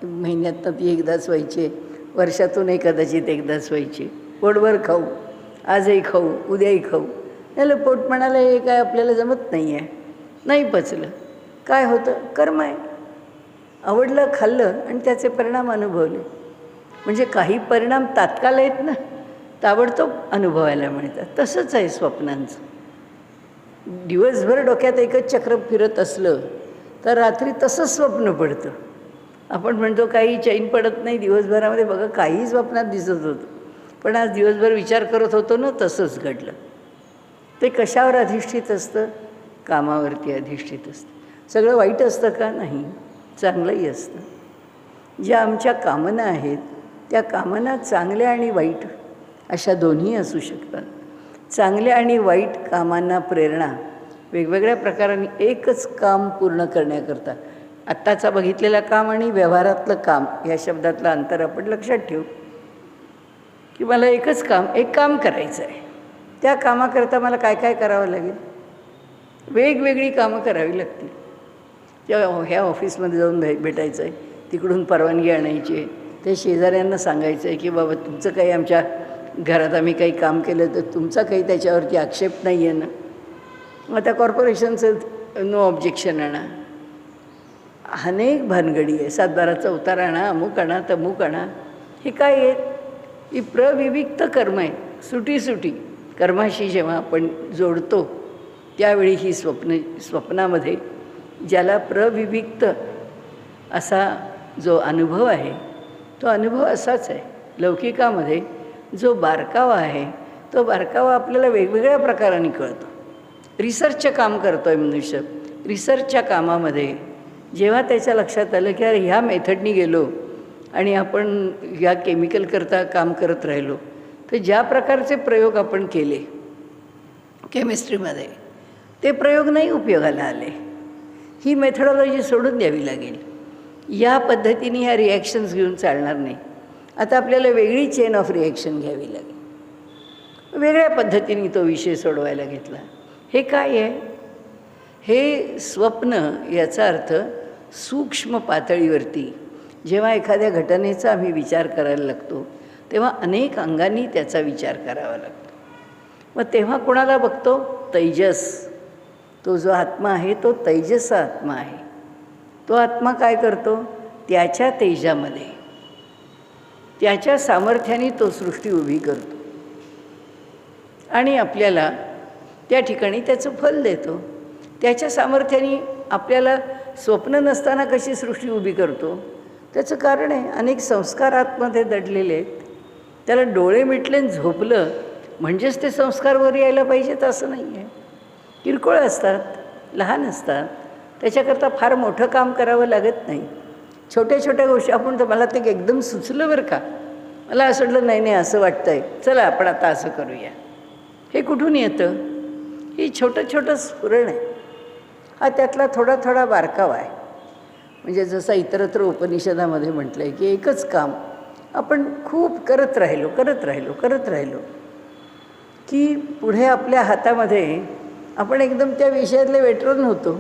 Speaker 1: महिन्यातनं ती एकदाच व्हायची, वर्षातून कदाचित एकदाच व्हायची, पोटभर खाऊ, आजही खाऊ, उद्याही खाऊ. त्याला पोट म्हणाला हे काय आपल्याला जमत नाही आहे. नाही पचलं, काय होतं? कर्म आहे. आवडलं, खाल्लं आणि त्याचे परिणाम अनुभवले. म्हणजे काही परिणाम तात्काळ आहेत ना, ताबडतोब अनुभवायला मिळतात. तसंच आहे स्वप्नांचं. दिवसभर डोक्यात एकच चक्र फिरत असलं तर रात्री तसंच स्वप्न पडतं. आपण म्हणतो काही चैन पडत नाही दिवसभरामध्ये. बघा, काही स्वप्नात दिसत होतं, पण आज दिवसभर विचार करत होतो ना, तसंच घडलं. ते कशावर अधिष्ठित असतं? कामावरती अधिष्ठित असतं. सगळं वाईट असतं का? नाही, चांगलंही असतं. ज्या आमच्या कामना आहेत त्या कामना चांगल्या आणि वाईट अशा दोन्ही असू शकतात. चांगल्या आणि वाईट कामांना प्रेरणा वेगवेगळ्या प्रकारांनी एकच काम पूर्ण करण्याकरता. आत्ताचा बघितलेलं काम आणि व्यवहारातलं काम या शब्दातलं अंतर आपण लक्षात ठेवू, की मला एकच काम, एक काम करायचं आहे. त्या कामाकरता मला काय काय करावं लागेल? वेगवेगळी कामं करावी लागतील. त्या ह्या ऑफिसमध्ये जाऊन भेटायचं आहे, तिकडून परवानगी आणायची आहे, ते शेजाऱ्यांना सांगायचं आहे की बाबा तुमचं काही आमच्या घरात आम्ही काही काम केलं तर तुमचा काही त्याच्यावरती आक्षेप नाही आहे ना. मग त्या कॉर्पोरेशनचं नो ऑब्जेक्शन आणा. अनेक भानगडी आहे. 7/12चा उतार आणा, अमुक आणा, तमुक आणा. हे काय आहे? ही प्रविविक्त कर्म आहे. सुटी कर्माशी जेव्हा आपण जोडतो त्यावेळी ही स्वप्नामध्ये ज्याला प्रविविक्त असा जो अनुभव आहे तो अनुभव असाच आहे. लौकिकामध्ये जो बारकावा आहे तो बारकावा आपल्याला वेगवेगळ्या प्रकाराने कळतो. रिसर्चचं काम करतो आहे मनुष्य. रिसर्चच्या कामामध्ये जेव्हा त्याच्या लक्षात आलं की अरे ह्या मेथडनी गेलो आणि आपण ह्या केमिकलकरता काम करत राहिलो तर ज्या प्रकारचे प्रयोग आपण केले केमिस्ट्रीमध्ये ते प्रयोग नाही उपयोगाला आले. ही मेथडॉलॉजी सोडून द्यावी लागेल. या पद्धतीने ह्या रिॲक्शन्स घेऊन चालणार नाही. आता आपल्याला वेगळी चेन ऑफ रिॲक्शन घ्यावी लागेल. वेगळ्या पद्धतीने तो विषय सोडवायला घेतला. हे काय आहे? हे स्वप्न याचा अर्थ सूक्ष्म पातळीवरती जेव्हा एखाद्या घटनेचा आम्ही विचार करायला लागतो तेव्हा अनेक अंगांनी त्याचा विचार करावा लागतो. मग तेव्हा कोणाला बघतो? तैजस. तो जो आत्मा आहे तो तैजस आत्मा आहे. तो आत्मा काय करतो? त्याच्या तेजामध्ये त्याच्या सामर्थ्याने तो सृष्टी उभी करतो आणि आपल्याला त्या ठिकाणी त्याचं फल देतो. त्याच्या सामर्थ्याने आपल्याला स्वप्न नसताना कशी सृष्टी उभी करतो? त्याचं कारण आहे अनेक संस्कार आतमध्ये दडलेले आहेत. त्याला डोळे मिटले झोपलं म्हणजेच ते संस्कार वर यायला पाहिजेत असं नाही आहे. किरकोळ असतात, लहान असतात. त्याच्याकरता फार मोठं काम करावं लागत नाही. छोट्या छोट्या गोष्टी आपण तर मला ते एकदम सुचलं बरं का, मला असं वाटलं नाही असं वाटतं आहे, चला आपण आता असं करूया. हे कुठून येतं? ही छोटं स्फुरण आहे. हा त्यातला थोडा बारकावा आहे. म्हणजे जसं इतरत्र उपनिषदामध्ये म्हटलं आहे की एकच काम आपण खूप करत राहिलो की पुढे आपल्या हातामध्ये आपण एकदम त्या विषयातले वेटरन होतो.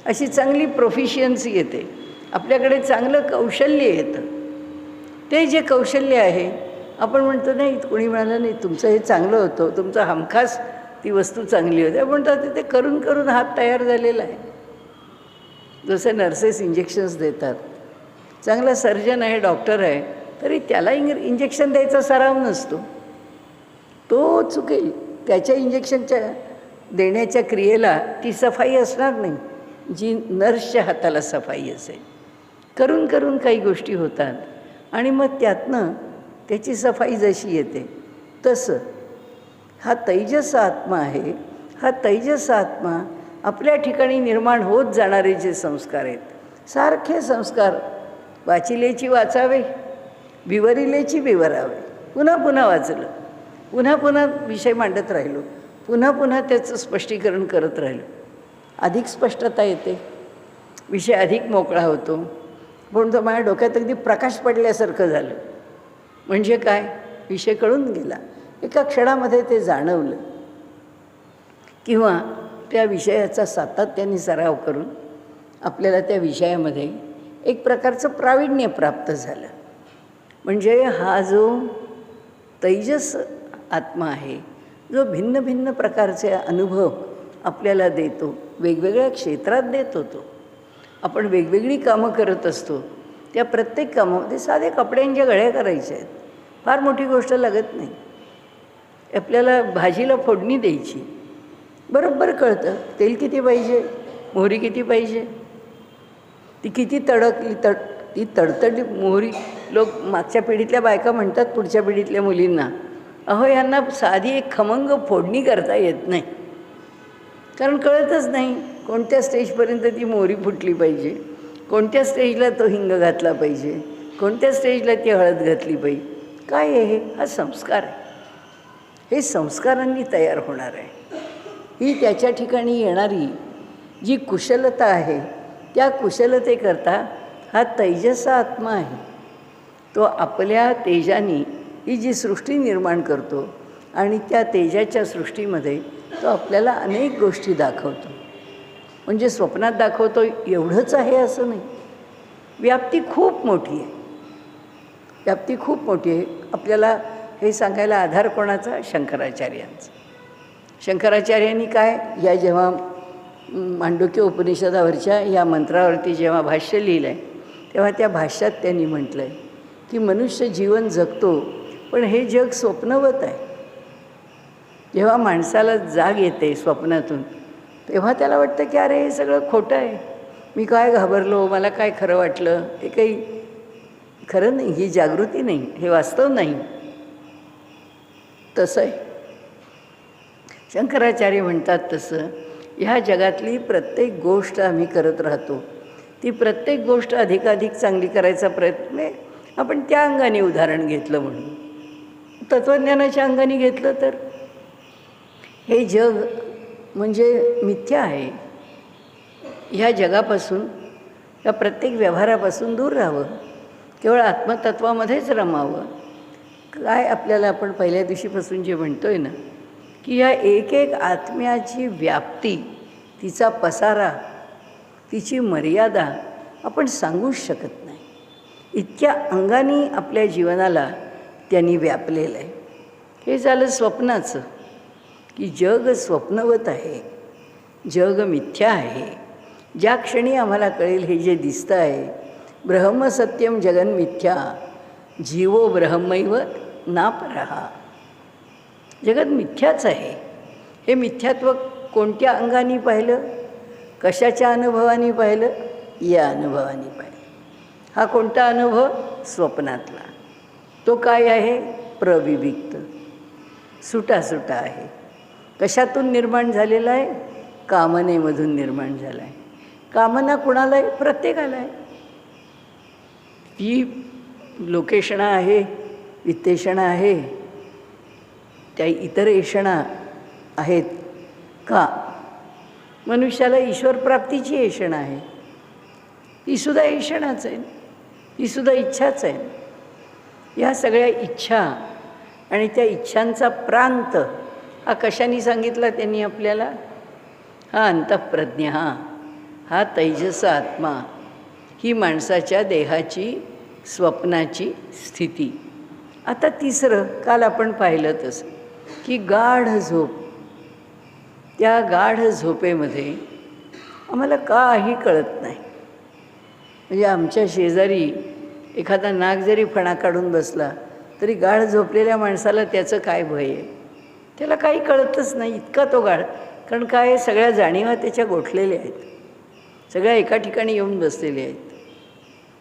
Speaker 1: अशी चांगली प्रोफिशियन्सी येते. आपल्याकडे चांगलं कौशल्य येतं. ते जे कौशल्य आहे आपण म्हणतो नाही कोणी म्हणालं नाही तुमचं हे चांगलं होतं, तुमचं हमखास ती वस्तू चांगली होती. आपण म्हणतो ते करून हात तयार झालेला आहे. जसे नर्सेस इंजेक्शन्स देतात. चांगला सर्जन आहे, डॉक्टर आहे, तरी त्याला इंजेक्शन द्यायचा सराव नसतो. तो चुकेल. त्याच्या इंजेक्शनच्या देण्याच्या क्रियेला ती सफाई असणार नाही जी नर्सच्या हाताला सफाई असेल. करून काही गोष्टी होतात आणि मग त्यातनं त्याची सफाई जशी येते तसं हा तैजस आत्मा आहे. हा तैजस आत्मा आपल्या ठिकाणी निर्माण होत जाणारे जे संस्कार आहेत, सारखे संस्कार वाचिलेची वाचावे, विवरिलेची विवरावे. पुन्हा वाचलं, पुन्हा विषय मांडत राहिलो, पुन्हा त्याचं स्पष्टीकरण करत राहिलो, अधिक स्पष्टता येते, विषय अधिक मोकळा होतो. पण तो माझ्या डोक्यात अगदी प्रकाश पडल्यासारखं झालं. म्हणजे काय? विषय कळून गेला. एका क्षणामध्ये ते जाणवलं. किंवा त्या विषयाचा सातत्याने सराव करून आपल्याला त्या विषयामध्ये एक प्रकारचं प्रावीण्य प्राप्त झालं. म्हणजे हा जो तैजस आत्मा आहे, जो भिन्न प्रकारचे अनुभव आपल्याला देतो, वेगवेगळ्या क्षेत्रात देतो. तो आपण वेगवेगळी कामं करत असतो. त्या प्रत्येक कामामध्ये साधे कपड्यांच्या घड्या करायच्या आहेत, फार मोठी गोष्ट लागत नाही. आपल्याला भाजीला फोडणी द्यायची, बरोबर कळतं तेल किती पाहिजे, मोहरी किती पाहिजे, ती किती तडकली ती तडतडली मोहरी. लोक मागच्या पिढीतल्या बायका म्हणतात पुढच्या पिढीतल्या मुलींना, अहो यांना साधी एक खमंग फोडणी करता येत नाही, कारण कळतच नाही कोणत्या स्टेजपर्यंत ती मोहरी फुटली पाहिजे, कोणत्या स्टेजला तो हिंग घातला पाहिजे, कोणत्या स्टेजला ती हळद घातली पाहिजे. काय आहे हा संस्कार आहे. हे संस्कारांनी तयार होणार आहे. ही त्याच्या ठिकाणी येणारी जी कुशलता आहे, त्या कुशलतेकरता हा तैजसा आत्मा आहे. तो आपल्या तेजाने ही जी सृष्टी निर्माण करतो आणि त्या तेजाच्या सृष्टीमध्ये तो आपल्याला अनेक गोष्टी दाखवतो. म्हणजे स्वप्नात दाखवतो एवढंच आहे असं नाही, व्याप्ती खूप मोठी आहे. व्याप्ती खूप मोठी आहे. आपल्याला हे सांगायला आधार कोणाचा? शंकराचार्यांचा. शंकराचार्यांनी काय, या जेव्हा मांडुक्य उपनिषदावरच्या या मंत्रावरती जेव्हा भाष्य लिहिलं आहे, तेव्हा त्या भाष्यात त्यांनी म्हटलं आहे की मनुष्य जीवन जगतो, पण हे जग स्वप्नवत आहे. जेव्हा माणसाला जाग येते स्वप्नातून, तेव्हा त्याला वाटतं की अरे हे सगळं खोटं आहे, मी काय घाबरलो, मला काय खरं वाटलं, हे काही खरं नाही, ही जागृती नाही, हे वास्तव नाही. तसं आहे. शंकराचार्य म्हणतात तसं ह्या जगातली प्रत्येक गोष्ट आम्ही करत राहतो. ती प्रत्येक गोष्ट अधिकाधिक चांगली करायचा प्रयत्न आहे. आपण त्या अंगाने उदाहरण घेतलं म्हणून, तत्त्वज्ञानाच्या अंगाने घेतलं तर हे जग म्हणजे मिथ्या आहे. ह्या जगापासून, या प्रत्येक व्यवहारापासून दूर राहावं, केवळ आत्मतत्वामध्येच रमावं. काय आपल्याला आपण पहिल्या दिवशीपासून जे म्हणतो आहे ना, की ह्या एक एक आत्म्याची व्याप्ती, तिचा पसारा, तिची मर्यादा आपण सांगूच शकत नाही. इतक्या अंगाने आपल्या जीवनाला त्यांनी व्यापलेलं आहे. हे झालं स्वप्नाचं, की जग स्वप्नवत आहे, जग मिथ्या आहे. ज्या क्षणी आम्हाला कळेल हे जे दिसतं आहे, ब्रह्मसत्यम जगन मिथ्या, जीवो ब्रह्मैव नापरहा, जगत मिथ्याच आहे. हे मिथ्यात्व कोणत्या अंगाने पाहिलं, कशाच्या अनुभवाने पाहिलं? या अनुभवाने पाहिलं. हा कोणता अनुभव? स्वप्नातला. तो काय आहे? प्रविविक्त, सुटासुटा आहे. कशातून निर्माण झालेला आहे? कामनेमधून निर्माण झाला आहे. कामना कुणाला आहे? प्रत्येकाला आहे. ही लोकेशणा आहे, वित्तेषणा आहे, त्या इतर येषणा आहेत का? मनुष्याला ईश्वरप्राप्तीची येषणा आहे, ही सुद्धा येषणाच आहे, ही सुद्धा इच्छाच आहे. या सगळ्या इच्छा आणि त्या इच्छांचा प्रांत हा कशाने सांगितला त्यांनी आपल्याला? हा अंतःप्रज्ञा, हा तैजस आत्मा, ही माणसाच्या देहाची स्वप्नाची स्थिती. आता तिसरं, काल आपण पाहिलं तसं की गाढ झोप. त्या गाढ झोपेमध्ये आम्हाला काही कळत नाही. म्हणजे आमच्या शेजारी एखादा नाग जरी फणा काढून बसला तरी गाढ झोपलेल्या माणसाला त्याचं काय भय आहे? त्याला काही कळतच नाही, इतका तो गाढ. कारण काय, सगळ्या जाणीवा त्याच्या गोठलेल्या आहेत, सगळ्या एका ठिकाणी येऊन बसलेल्या आहेत.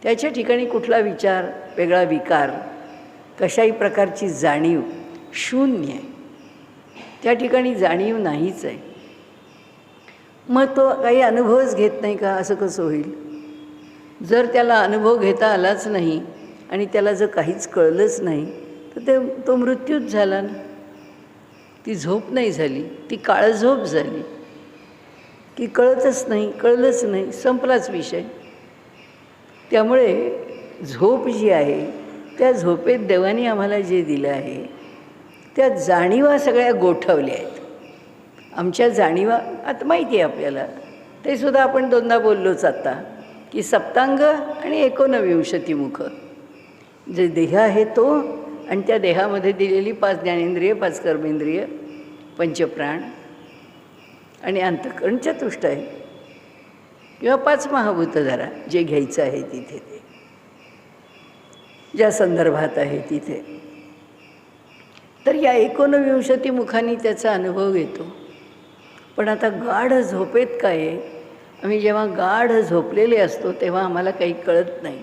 Speaker 1: त्याच्या ठिकाणी कुठला विचार, वेगळा विकार, कशाही प्रकारची जाणीव शून्य आहे. त्या ठिकाणी जाणीव नाहीच आहे. मग तो काही अनुभवच घेत नाही का? असं कसं होईल? जर त्याला अनुभव घेता आलाच नाही आणि त्याला जर काहीच कळलंच नाही तर तो मृत्यूच झाला ना. ती झोप नाही झाली, ती काळझोप झाली, की कळतच नाही, कळलंच नाही, संपलाच विषय. त्यामुळे झोप जी आहे, त्या झोपेत देवाने आम्हाला जे दिलं आहे त्या जाणीवा सगळ्या गोठवल्या आहेत. आमच्या जाणीवा आता माहिती आहे आपल्याला, ते सुद्धा आपण दोनदा बोललोच आता, की सप्तांग आणि 19 मुख, जे देह आहे तो, आणि त्या देहामध्ये दिलेली 5 ज्ञानेंद्रिय, 5 कर्मेंद्रिय, पंचप्राण आणि अंतःकरण चतुष्ट आहे किंवा 5 महाभूत धरा, जे घ्यायचं आहे तिथे ते ज्या संदर्भात आहे तिथे. तर या 29 मुखांनी त्याचा अनुभव घेतो. पण आता गाढ झोपेत काय आहे, आम्ही जेव्हा गाढ झोपलेले असतो तेव्हा आम्हाला काही कळत नाही,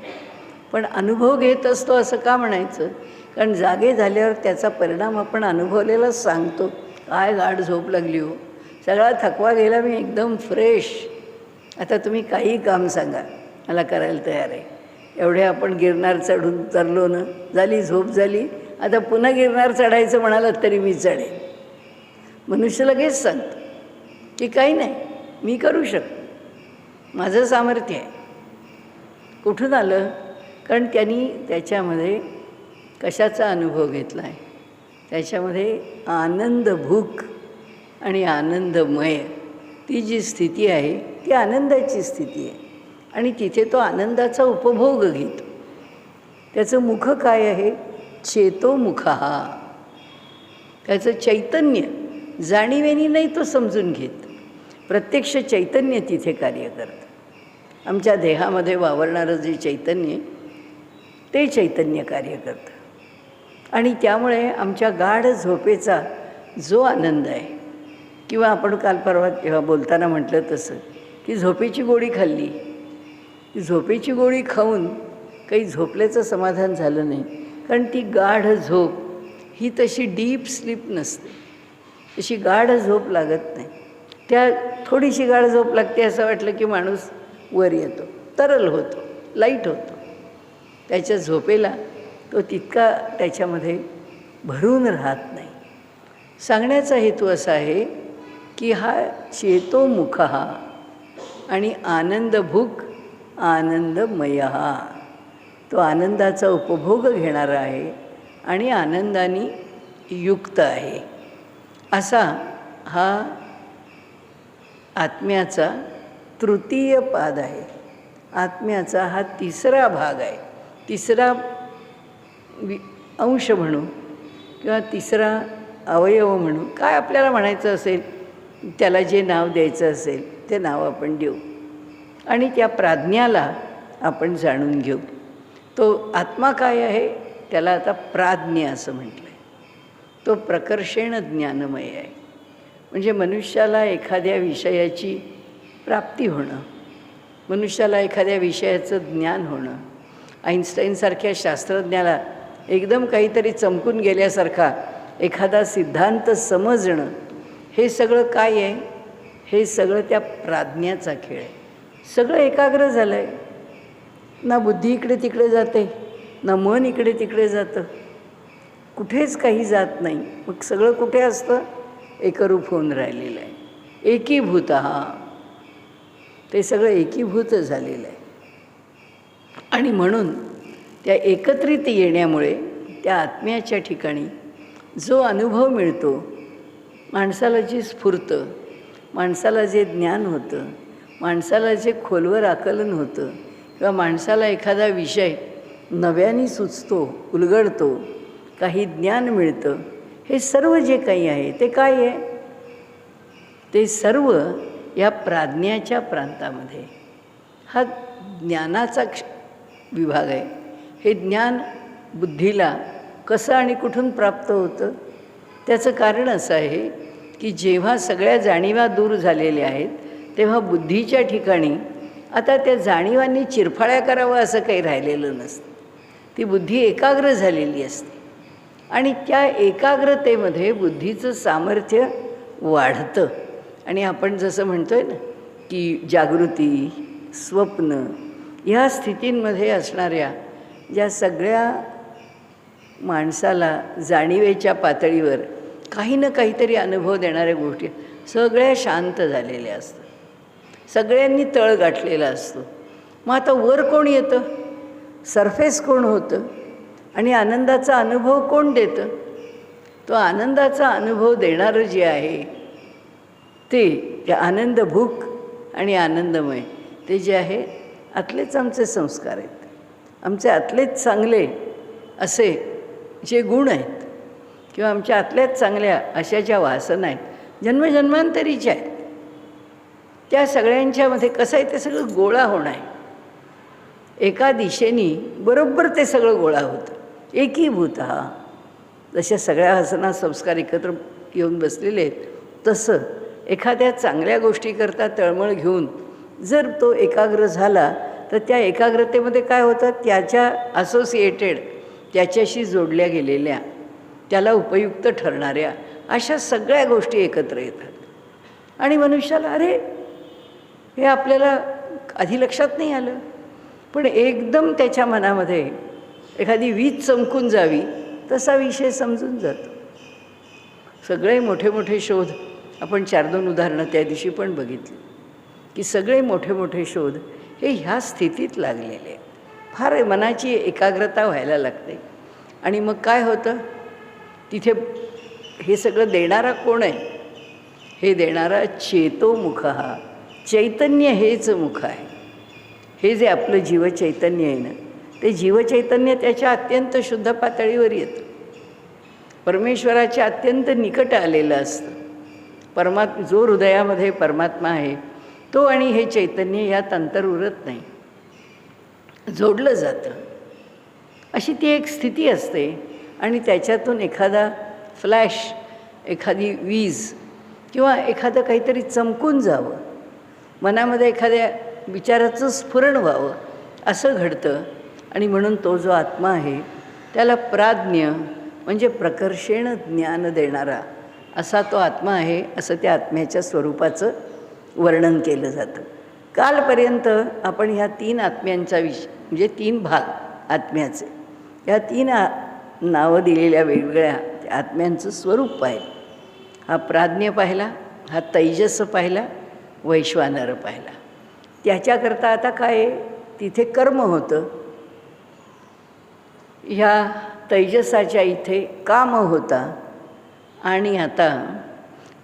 Speaker 1: पण अनुभव घेत असतो असं का म्हणायचं? कारण जागे झाल्यावर त्याचा परिणाम आपण अनुभवलेलाच सांगतो. काय गाढ झोप लागली हो, सगळा थकवा गेला, मी एकदम फ्रेश. आता तुम्ही काही काम सांगा, मला करायला तयार आहे. एवढे आपण गिरनार चढून उतरलो ना, झाली झोप झाली, आता पुन्हा गिरनार चढायचं म्हणालात तरी मी चढेन. मनुष्य लगेच सांगतो की काही नाही, मी करू शकतो, माझं सामर्थ्य आहे. कुठून आलं? कारण त्यांनी त्याच्यामध्ये कशाचा अनुभव घेतला आहे? त्याच्यामध्ये आनंद भूक आणि आनंदमय ती जी स्थिती आहे ती आनंदाची स्थिती आहे आणि तिथे तो आनंदाचा उपभोग घेतो. त्याचं मुख काय आहे? चेतोमुख. त्याचं चैतन्य जाणीवेनी नाही तो समजून घेत, प्रत्यक्ष चैतन्य तिथे कार्य करतं. आमच्या देहामध्ये वावरणारं जे चैतन्य ते चैतन्य कार्य करतं आणि त्यामुळे आमच्या गाढ झोपेचा जो आनंद आहे, किंवा आपण काल परवा जेव्हा बोलताना म्हटलं तसं की झोपेची गोळी खाल्ली, झोपेची गोळी खाऊन काही झोपल्याचं समाधान झालं नाही, कारण ती गाढ झोप ही तशी डीप स्लीप नसते, तशी गाढ झोप लागत नाही. त्या थोडीशी गाढ झोप लागते असं वाटलं की माणूस वर येतो, तरल होतो, लाईट होतो. त्याच्या झोपेला तो तितका त्याच्यामध्ये भरून राहत नाही. सांगण्याचा हेतू असा आहे की हा चेतोमुख आणि आनंदभूक आनंदमय, तो आनंदाचा उपभोग घेणारा आहे आणि आनंदाने युक्त आहे, असा हा आत्म्याचा तृतीय पाद आहे. आत्म्याचा हा तिसरा भाग आहे, तिसरा अंश म्हणू किंवा तिसरा अवयव म्हणू, काय आपल्याला म्हणायचं असेल त्याला जे नाव द्यायचं असेल ते नाव आपण देऊ आणि त्या प्राज्ञाला आपण जाणून घेऊ. तो आत्मा काय आहे त्याला आता प्राज्ञ असं म्हटलं आहे. तो प्रकर्षेण ज्ञानमय आहे. म्हणजे मनुष्याला एखाद्या विषयाची प्राप्ती होणं, मनुष्याला एखाद्या विषयाचं ज्ञान होणं, आईन्स्टाईनसारख्या शास्त्रज्ञाला एकदम काहीतरी चमकून गेल्यासारखा एखादा सिद्धांत समजणं, हे सगळं काय आहे? हे सगळं त्या प्राज्ञाचा खेळ आहे. सगळं एकाग्र झालं आहे, ना बुद्धी इकडे तिकडे जाते, ना मन इकडे तिकडे जातं, कुठेच काही जात नाही. मग सगळं कुठे असतं? एकरूप होऊन राहिलेलं आहे, एकीभूत. ते सगळं एकीभूत झालेलं आहे आणि म्हणून त्या एकत्रित येण्यामुळे त्या आत्म्याच्या ठिकाणी जो अनुभव मिळतो, माणसाला जी स्फूर्त, माणसाला जे ज्ञान होतं, माणसाला जे खोलवर आकलन होतं किंवा माणसाला एखादा विषय नव्याने सुचतो, उलगडतो, काही ज्ञान मिळतं, हे सर्व जे काही आहे ते काय आहे? ते सर्व या प्राज्ञाच्या प्रांतामध्ये हा ज्ञानाचा विभाग आहे. हे ज्ञान बुद्धीला कसं आणि कुठून प्राप्त होतं? त्याचं कारण असं आहे की जेव्हा सगळ्या जाणीवा दूर झालेल्या आहेत तेव्हा बुद्धीच्या ठिकाणी आता त्या जाणीवांनी चिरफाळ्या करावं असं काही राहिलेलं नसतं. ती बुद्धी एकाग्र झालेली असते आणि त्या एकाग्रतेमध्ये बुद्धीचं सामर्थ्य वाढतं. आणि आपण जसं म्हणतो आहे ना की जागृती, स्वप्न ह्या स्थितींमध्ये असणाऱ्या ज्या सगळ्या माणसाला जाणीवेच्या पातळीवर काही ना काहीतरी अनुभव देणाऱ्या गोष्टी सगळ्या शांत झालेल्या असतात, सगळ्यांनी तळ गाठलेला असतो. मग आता वर कोण येतं? सरफेस कोण होतं? आणि आनंदाचा अनुभव कोण देतं? तो आनंदाचा अनुभव देणारं जे आहे ते आनंदभूक आणि आनंदमय, ते जे आहे आतलेच आमचे संस्कार आहेत, आमचे आतलेच चांगले असे जे गुण आहेत किंवा आमच्या आतल्याच चांगल्या अशा ज्या वासना आहेत, जन्मजन्मांतरीच्या आहेत, त्या सगळ्यांच्यामध्ये कसं आहे, ते सगळं गोळा होणं आहे. एका दिशेने बरोबर ते सगळं गोळा होतं, एकीभूत. हा जशा सगळ्या हसना संस्कार एकत्र येऊन बसलेले आहेत, तसं एखाद्या चांगल्या गोष्टीकरता तळमळ घेऊन जर तो एकाग्र झाला, तर त्या एकाग्रतेमध्ये काय होतं, त्याच्या असोसिएटेड, त्याच्याशी जोडल्या गेलेल्या, त्याला उपयुक्त ठरणाऱ्या अशा सगळ्या गोष्टी एकत्र येतात. आणि मनुष्याला अरे हे आपल्याला आधी लक्षात नाही आलं, पण एकदम त्याच्या मनामध्ये एखादी वीज चमकून जावी तसा विषय समजून जातो. सगळे मोठे मोठे शोध आपण 4-2 उदाहरणं त्या दिवशी पण बघितली, की सगळे मोठे मोठे शोध हे ह्या स्थितीत लागलेले आहेत. फार मनाची एकाग्रता व्हायला लागते. आणि मग काय होतं, तिथे हे सगळं देणारा कोण आहे? हे देणारा चेतोमुख, हा चैतन्य हेच मुख आहे. हे जे आपलं जीवचैतन्य आहे ना, ते जीवचैतन्य त्याच्या अत्यंत शुद्ध पातळीवर येतं, परमेश्वराच्या अत्यंत निकट आलेलं असतं. जो हृदयामध्ये परमात्मा आहे तो आणि हे चैतन्य यात अंतर उरत नाही, जोडलं जातं. अशी ती एक स्थिती असते. आणि त्याच्यातून एखादा फ्लॅश, एखादी वीज किंवा एखादं काहीतरी चमकून जावं, मनामध्ये एखाद्या विचाराचं स्फुरण व्हावं, असं घडतं. आणि म्हणून तो जो आत्मा आहे त्याला प्राज्ञ म्हणजे प्रकर्षेण ज्ञान देणारा असा तो आत्मा आहे, असं त्या आत्म्याच्या स्वरूपाचं वर्णन केलं जातं. कालपर्यंत आपण ह्या 3 आत्म्यांचा म्हणजे 3 भाग आत्म्याचे, या 3 नावं दिलेल्या वेगवेगळ्या आत्म्यांचं स्वरूप पाहिलं. हा प्राज्ञ पाहिला, हा तैजस पाहिला, वैश्वानर पाहिला. त्याच्याकरता आता काय, तिथे कर्म होतं. ह्या तैजसाच्या इथे काम होता. आणि आता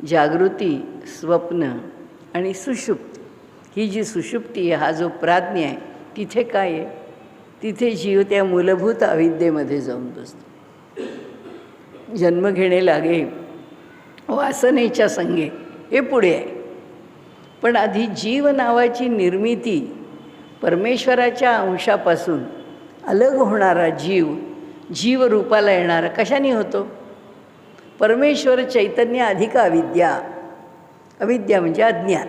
Speaker 1: जागृती, स्वप्न आणि सुषुप्ती, ही जी सुषुप्ती आहे, हा जो प्राज्ञ आहे, तिथे काय आहे, तिथे जीव त्या मूलभूत अविद्येमध्ये जाऊन बसतो. जन्म घेणे लागे वासनेच्या संगे, हे पुढे आहे. पण आधी जीव नावाची निर्मिती, परमेश्वराच्या अंशापासून अलग होणारा जीव, जीवरूपाला येणारा कशाने होतो? परमेश्वर चैतन्य अधिक अविद्या, अविद्या म्हणजे अज्ञान,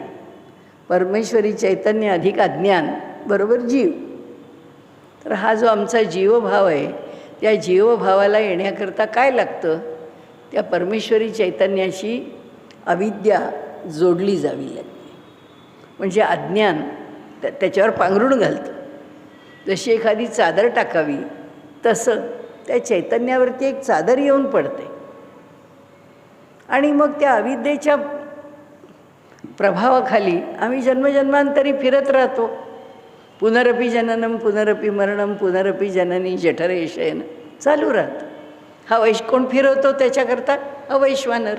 Speaker 1: परमेश्वरी चैतन्य अधिक अज्ञान बरोबर जीव. तर हा जो आमचा जीवभाव आहे, त्या जीवभावाला येण्याकरता काय लागतं? त्या परमेश्वरी चैतन्याशी अविद्या जोडली जावी लागते. म्हणजे अज्ञान त्याच्यावर पांघरूण घालतं. जशी एखादी चादर टाकावी तसं त्या चैतन्यावरती एक चादर येऊन पडते. आणि मग त्या अविद्येच्या प्रभावाखाली आम्ही जन्मजन्मांतरी फिरत राहतो. पुनरपि जननम पुनरपि मरणम पुनरपि जननी जठरे शयन चालू राहतं. हा कोण फिरवतो त्याच्याकरता? हा वैश्वानर.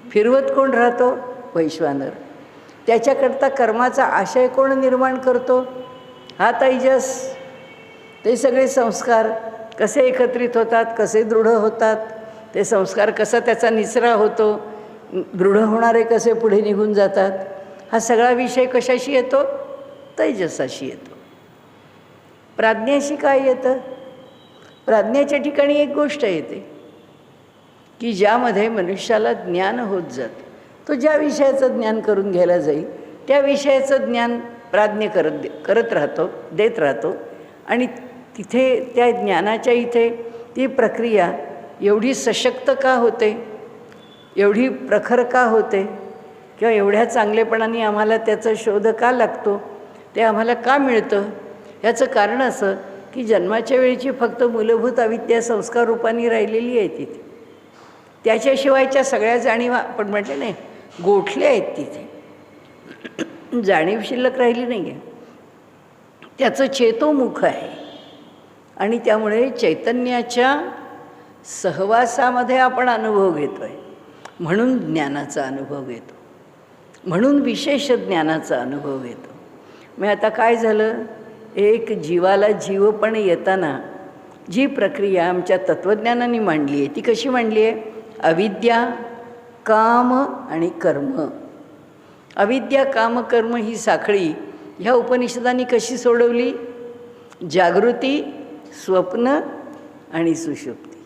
Speaker 1: फिरवत कोण राहतो? वैश्वानर. त्याच्याकरता कर्माचा आशय कोण निर्माण करतो? हा तैजस. ते सगळे संस्कार कसे एकत्रित होतात, कसे दृढ होतात, ते संस्कार कसा त्याचा निचरा होतो, दृढ होणारे कसे पुढे निघून जातात, हा सगळा विषय कशाशी येतो? तैजसाशी येतो. प्राज्ञाशी काय येतं? प्राज्ञाच्या ठिकाणी एक गोष्ट येते की ज्यामध्ये मनुष्याला ज्ञान होत जातं. तो ज्या विषयाचं ज्ञान करून घ्यायला जाईल त्या विषयाचं ज्ञान प्राज्ञ करत राहतो, देत राहतो. आणि तिथे त्या ज्ञानाच्या इथे ती प्रक्रिया एवढी सशक्त का होते, एवढी प्रखर का होते, किंवा एवढ्या चांगलेपणाने आम्हाला त्याचा शोध का लागतो, ते आम्हाला का मिळतं? याचं कारण असं की जन्माच्या वेळीची फक्त मूलभूत अविद्या संस्कार रूपाने राहिलेली आहे तिथे. त्याच्याशिवायच्या सगळ्या जाणीवा आपण म्हटलं नाही गोठल्या आहेत तिथे, जाणीव शिल्लक राहिली नाही आहे. त्याचं चेतोमुख आहे. आणि त्यामुळे चैतन्याच्या सहवासामध्ये आपण अनुभव घेतो आहे, म्हणून ज्ञानाचा अनुभव घेतो, म्हणून विशेष ज्ञानाचा अनुभव घेतो. मग आता काय झालं, एक जीवाला जीवपण येताना जी प्रक्रिया आमच्या तत्त्वज्ञानाने मांडली आहे ती कशी मांडली आहे? अविद्या, काम आणि कर्म, अविद्या कामकर्म ही साखळी ह्या उपनिषदांनी कशी सोडवली? जागृती, स्वप्न आणि सुषुप्ती.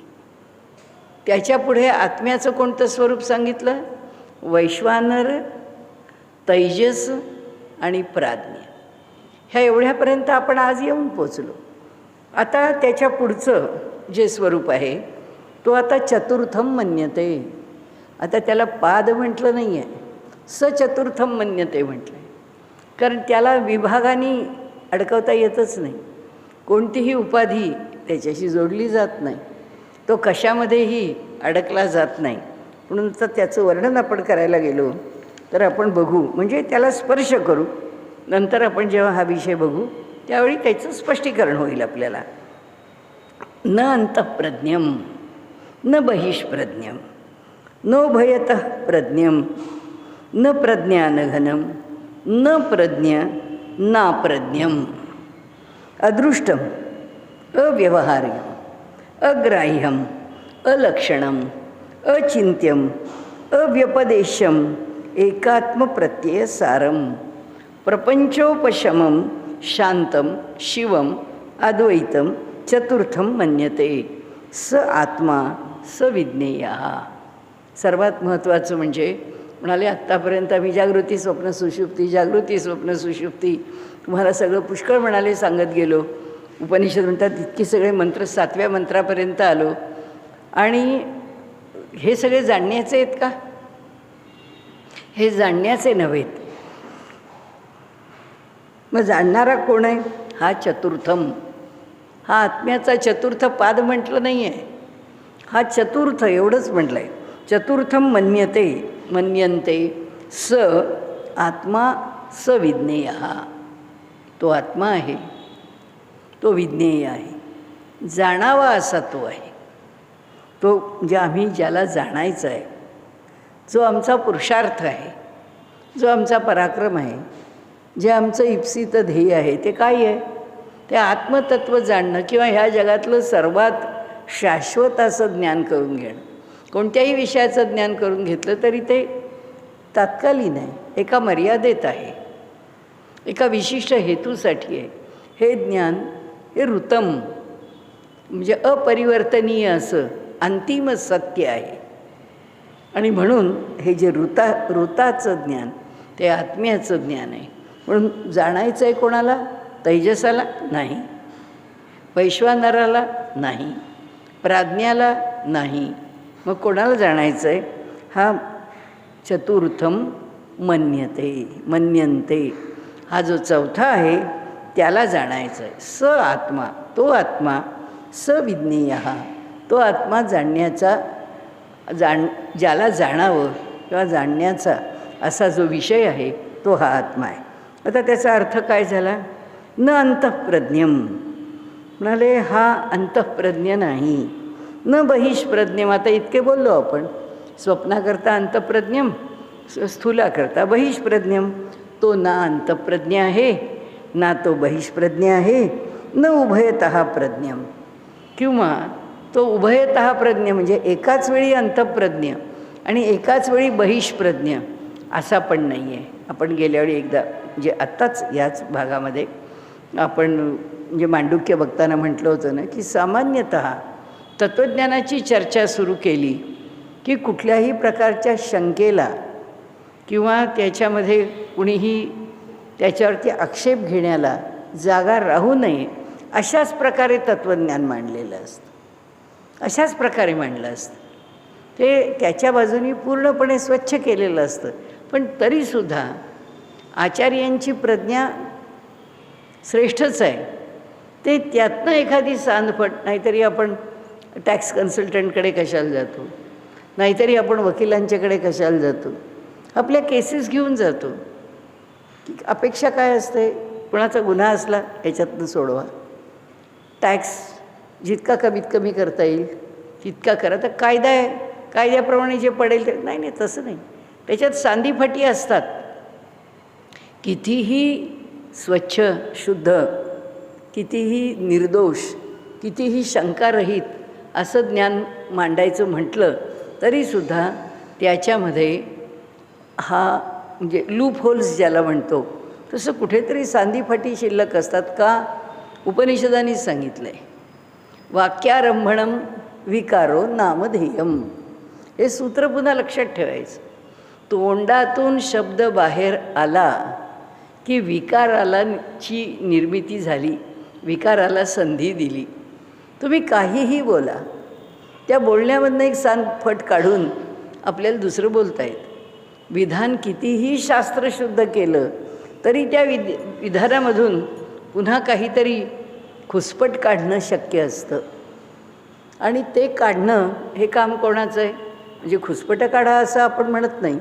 Speaker 1: त्याच्यापुढे आत्म्याचं कोणतं स्वरूप सांगितलं? वैश्वानर, तैजस आणि प्राज्ञ. ह्या एवढ्यापर्यंत आपण आज येऊन पोचलो. आता त्याच्या पुढचं जे स्वरूप आहे तो आता चतुर्थम मन्यते. आता त्याला पाद म्हटलं नाही आहे, सचतुर्थम मन्यते म्हटलं आहे. कारण त्याला विभागाने अडकवता येतच नाही. कोणतीही उपाधी त्याच्याशी जोडली जात नाही. तो कशामध्येही अडकला जात नाही. म्हणून तर त्याचं वर्णन आपण करायला गेलो तर आपण बघू, म्हणजे त्याला स्पर्श करू. नंतर आपण जेव्हा हा विषय बघू त्यावेळी त्याचं स्पष्टीकरण होईल आपल्याला. न अंतःप्रज्ञम न बहिष्प्रज्ञम नोभयतः प्रज्ञम न प्रज्ञानघनम न प्रज्ञ नाप्रज्ञम अदृष्टम अव्यवहार्यम अग्राह्यम अलक्षणम अचिंत्यम अव्यपदेशम एकात्मप्रत्यय सारम प्रपंचोपशमम शांतम शिवम अद्वैतम चतुर्थम मन्यते स आत्मा स विज्ञेय. सर्वात महत्त्वाचं म्हणजे म्हणाले आत्तापर्यंत आम्ही जागृती स्वप्न सुषुप्ती जागृती स्वप्न सुषुप्ती तुम्हाला सगळं पुष्कळ म्हणाले सांगत गेलो. उपनिषद म्हणतात इतके सगळे मंत्र 7व्या मंत्रापर्यंत आलो. आणि हे सगळे जाणण्याचे आहेत का? हे जाणण्याचे नव्हेत. मग जाणणारा कोण आहे? हा चतुर्थम, हा आत्म्याचा चतुर्थ पाद म्हटलं नाही आहे, हा चतुर्थ एवढंच म्हटलं आहे. चतुर्थम मन्यते मन्यन्ते स आत्मा स विज्ञेय. तो आत्मा आहे, तो विज्ञेय आहे, जाणावा असा तो आहे. तो म्हणजे आम्ही ज्याला जाणायचं आहे, जो आमचा पुरुषार्थ आहे, जो आमचा पराक्रम आहे, जे आमचं इप्सित ध्येय आहे ते काय आहे? ते आत्मतत्व जाणणं किंवा ह्या जगातलं सर्वात शाश्वत असं ज्ञान करून घेणं. कोणत्याही विषयाचं ज्ञान करून घेतलं तरी ते तात्कालीन आहे, एका मर्यादेत आहे, एका विशिष्ट हेतूसाठी आहे. हे ज्ञान हे ऋतम म्हणजे अपरिवर्तनीय असं अंतिम सत्य आहे. आणि म्हणून हे जे ऋताचं ज्ञान ते आत्म्याचं ज्ञान आहे. म्हणून जाणायचं आहे कोणाला? तैजसाला नाही, वैश्वानराला नाही, प्राज्ञाला नाही. मग कोणाला जाणायचं आहे? हा चतुर्थम मन्यन्ते हा जो चौथा आहे त्याला जाणायचं आहे. स आत्मा, तो आत्मा स विज्ञेय, तो आत्मा जाणण्याचा ज्याला जाणावं किंवा जाणण्याचा असा जो विषय आहे तो हा आत्मा आहे. आता त्याचा अर्थ काय झाला? न अंतःप्रज्ञम म्हणाले हा अंतःप्रज्ञ नाही. न बहिष्प्रज्ञम, आता इतके बोललो आपण. स्वप्नाकरता अंतःप्रज्ञम, स्थूलाकरता बहिष्प्रज्ञम. तो ना अंतःप्रज्ञ आहे ना तो बहिष्प्रज्ञ आहे. न उभयतः प्रज्ञम, किंवा तो उभयतः प्रज्ञ म्हणजे एकाच वेळी अंतःप्रज्ञ आणि एकाच वेळी बहिष्प्रज्ञ असा पण नाही आहे. आपण गेल्या वेळी एकदा म्हणजे आत्ताच याच भागामध्ये आपण म्हणजे मांडुक्य बघताना म्हटलं होतं ना की सामान्यतः तत्त्वज्ञानाची चर्चा सुरू केली की कुठल्याही प्रकारच्या शंकेला किंवा त्याच्यामध्ये कुणीही त्याच्यावरती आक्षेप घेण्याला जागा राहू नये अशाच प्रकारे तत्त्वज्ञान मांडलेलं असतं, अशाच प्रकारे मांडलं असतं. ते त्याच्या बाजूनी पूर्णपणे स्वच्छ केलेलं असतं. पण तरीसुद्धा आचार्यांची प्रज्ञा श्रेष्ठच आहे. ते त्यातनं एखादी सांदफट, नाहीतरी आपण टॅक्स कन्सल्टंटकडे कशाला जातो, नाहीतरी आपण वकिलांच्याकडे कशाला जातो, आपल्या केसेस घेऊन जातो. अपेक्षा काय असते? कुणाचा गुन्हा असला याच्यातनं सोडवा, टॅक्स जितका कमीत कमी करता येईल तितका करा. तर कायदा आहे, कायद्याप्रमाणे जे पडेल ते नाही, तसं नाही. त्याच्यात सांदीफटी असतात. कितीही स्वच्छ शुद्ध, कितीही निर्दोष, कितीही शंकारहित असं ज्ञान मांडायचं म्हटलं तरीसुद्धा त्याच्यामध्ये हा म्हणजे लूप होल्स ज्याला म्हणतो तसं कुठेतरी सांधीफाटी शिल्लक असतात का? उपनिषदांनीच सांगितलं आहे, वाक्यारंभणं विकारो नामधेयम. हे सूत्र पुन्हा लक्षात ठेवायचं. तोंडातून शब्द बाहेर आला की विकारालाची निर्मिती झाली, विकाराला संधी दिली. तुम्ही काहीही बोला, त्या बोलण्यामधनं एक सांधफट काढून आपल्याला दुसरं बोलता येतं. विधान कितीही शास्त्रशुद्ध केलं तरी त्या विधानामधून पुन्हा काहीतरी खुसपट काढणं शक्य असतं. आणि ते काढणं हे काम कोणाचं आहे? म्हणजे खुसपटं काढा असं आपण म्हणत नाही,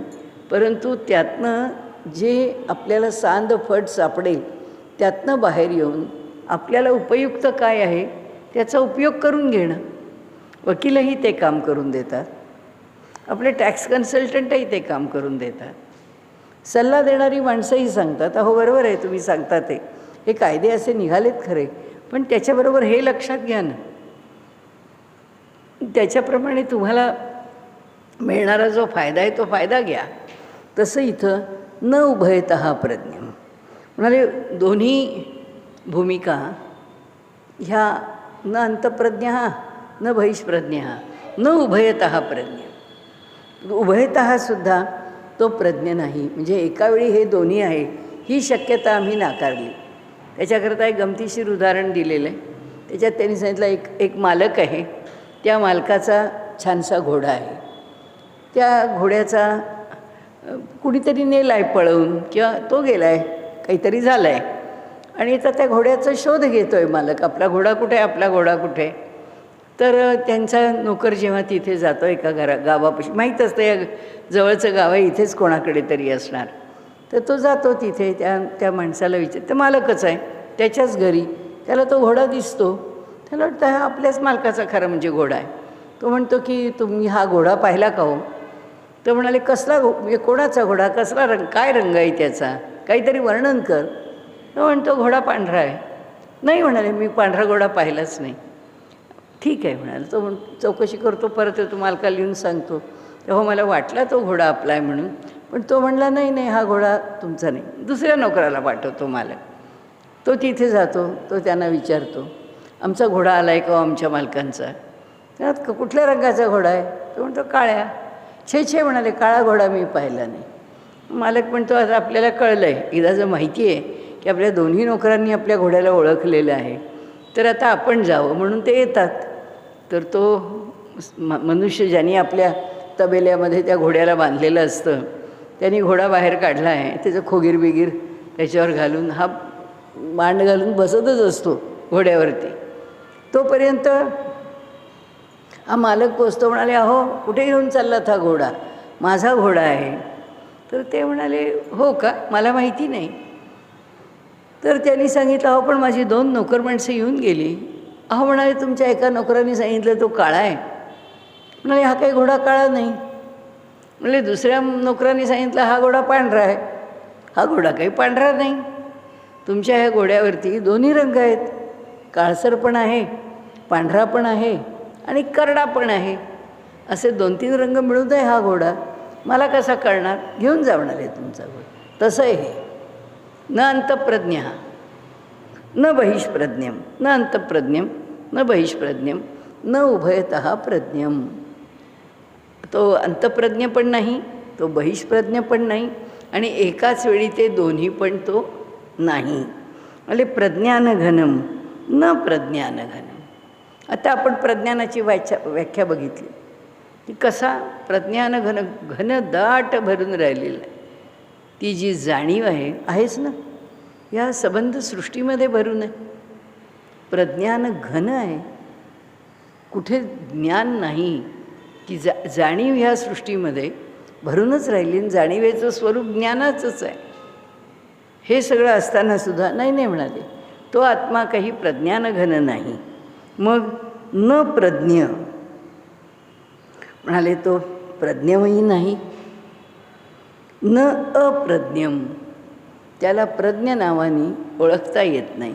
Speaker 1: परंतु त्यातनं जे आपल्याला सांधफट सापडेल त्यातनं बाहेर येऊन आपल्याला उपयुक्त काय आहे त्याचा उपयोग करून घेणं. वकीलही ते काम करून देतात, आपले टॅक्स कन्सल्टंटही ते काम करून देतात, सल्ला देणारी माणसंही सांगतात, अहो बरोबर आहे तुम्ही सांगता ते, हे कायदे असे निघालेत खरे, पण त्याच्याबरोबर हे लक्षात घ्या ना, त्याच्याप्रमाणे तुम्हाला मिळणारा जो फायदा आहे तो फायदा घ्या. तसं इथं न उभयतः प्रज्ञम म्हणाले, दोन्ही भूमिका ह्या न अंतप्रज्ञा न बहिष्प्रज्ञा न उभयतः प्रज्ञ. उभयतः सुद्धा तो प्रज्ञ नाही, म्हणजे एकावेळी हे दोन्ही आहे ही शक्यता आम्ही नाकारली. त्याच्याकरता एक गमतीशीर उदाहरण दिलेलं आहे. त्याच्यात त्यांनी सांगितलं, एक मालक आहे, त्या मालकाचा छानसा घोडा आहे. त्या घोड्याचा कुणीतरी नेला आहे पळवून किंवा तो गेला आहे, काहीतरी झालं आहे, आणि आता त्या घोड्याचा शोध घेतो आहे मालक, आपला घोडा कुठे, आपला घोडा कुठे. तर त्यांचा नोकर जेव्हा तिथे जातो एका गावापाशी, माहीत असतं या जवळचं गाव आहे, इथेच कोणाकडे तरी असणार, तर तो जातो तिथे, त्या माणसाला विचार, तर मालकच आहे त्याच्याच घरी, त्याला तो घोडा दिसतो, त्याला वाटतं हा आपल्याच मालकाचा खरं म्हणजे घोडा आहे. तो म्हणतो की तुम्ही हा घोडा पाहिला का हो? तर म्हणाले, कसला म्हणजे कोणाचा घोडा, कसला रंग, काय रंग आहे त्याचा, काहीतरी वर्णन कर. तो म्हणतो घोडा पांढरा आहे. नाही म्हणाले, मी पांढरा घोडा पाहिलाच नाही. ठीक आहे म्हणाले. तो चौकशी करतो, परत येतो, मालकाला लिहून सांगतो, तेव्हा मला वाटला तो घोडा आपला आहे म्हणून, पण तो म्हणला नाही नाही हा घोडा तुमचा नाही. दुसऱ्या नोकराला पाठवतो मालक. तो तिथे जातो, तो त्यांना विचारतो, आमचा घोडा आला आहे का आमच्या मालकांचा? त्यात कुठल्या रंगाचा घोडा आहे? तो म्हणतो काळ्या. छे म्हणाले, काळा घोडा मी पाहिला नाही. मालक म्हणतो, आता आपल्याला कळलं आहे, एकदा जर माहिती आहे की आपल्या दोन्ही नोकरांनी आपल्या घोड्याला ओळखलेलं आहे, तर आता आपण जावं, म्हणून ते येतात. तर तो मनुष्य ज्यांनी आपल्या तबेल्यामध्ये त्या घोड्याला बांधलेलं असतं, त्यांनी घोडा बाहेर काढला आहे, त्याचं खोगीर बिगीर त्याच्यावर घालून, हा मांड घालून बसतच असतो घोड्यावरती. तोपर्यंत हा मालक पोचतो. म्हणाले, अहो कुठे घेऊन चाललात हा घोडा? माझा घोडा आहे. तर ते म्हणाले, हो का, मला माहिती नाही. तर त्यांनी सांगितलं, अहो पण माझी 2 नोकर माणसं येऊन गेली. अहो म्हणाले, तुमच्या एका नोकरांनी सांगितलं तो काळा आहे. म्हणाले, हा काही घोडा काळा नाही. म्हणजे दुसऱ्या नोकरांनी सांगितलं हा घोडा पांढरा आहे. हा घोडा काही पांढरा नाही. तुमच्या ह्या घोड्यावरती दोन्ही रंग आहेत, काळसर पण आहे, पांढरा पण आहे आणि करडा पण आहे. असे 2-3 रंग मिळून आहे हा घोडा. मला कसा कळणार? घेऊन जाणार आहे तुमचा घोडा. तसं आहे हे. न अंतप्रज्ञ न बहिष्प्रज्ञम न अंतप्रज्ञम न बहिष्प्रज्ञम न उभयतः प्रज्ञम. तो अंतप्रज्ञ पण नाही, तो बहिष्प्रज्ञ पण नाही, आणि एकाच वेळी ते दोन्ही पण तो नाही. म्हणजे प्रज्ञानघनम न प्रज्ञानघनम. आता आपण प्रज्ञानाची व्याख्या बघितली की कसा प्रज्ञानघन, घन दाट भरून राहिलेला आहे. ती जी जाणीव आहेच ना, या संबंध सृष्टीमध्ये भरून आहे. प्रज्ञान घन आहे, कुठे ज्ञान नाही, की जाणीव ह्या सृष्टीमध्ये भरूनच राहिली. आणि जाणीवेचं स्वरूप ज्ञानाचंच आहे. हे सगळं असतानासुद्धा नाही म्हणाले, तो आत्मा काही प्रज्ञानघन नाही. मग न प्रज्ञ म्हणाले, तो प्रज्ञमही नाही. न अप्रज्ञम, त्याला प्रज्ञ नावाने ओळखता येत नाही,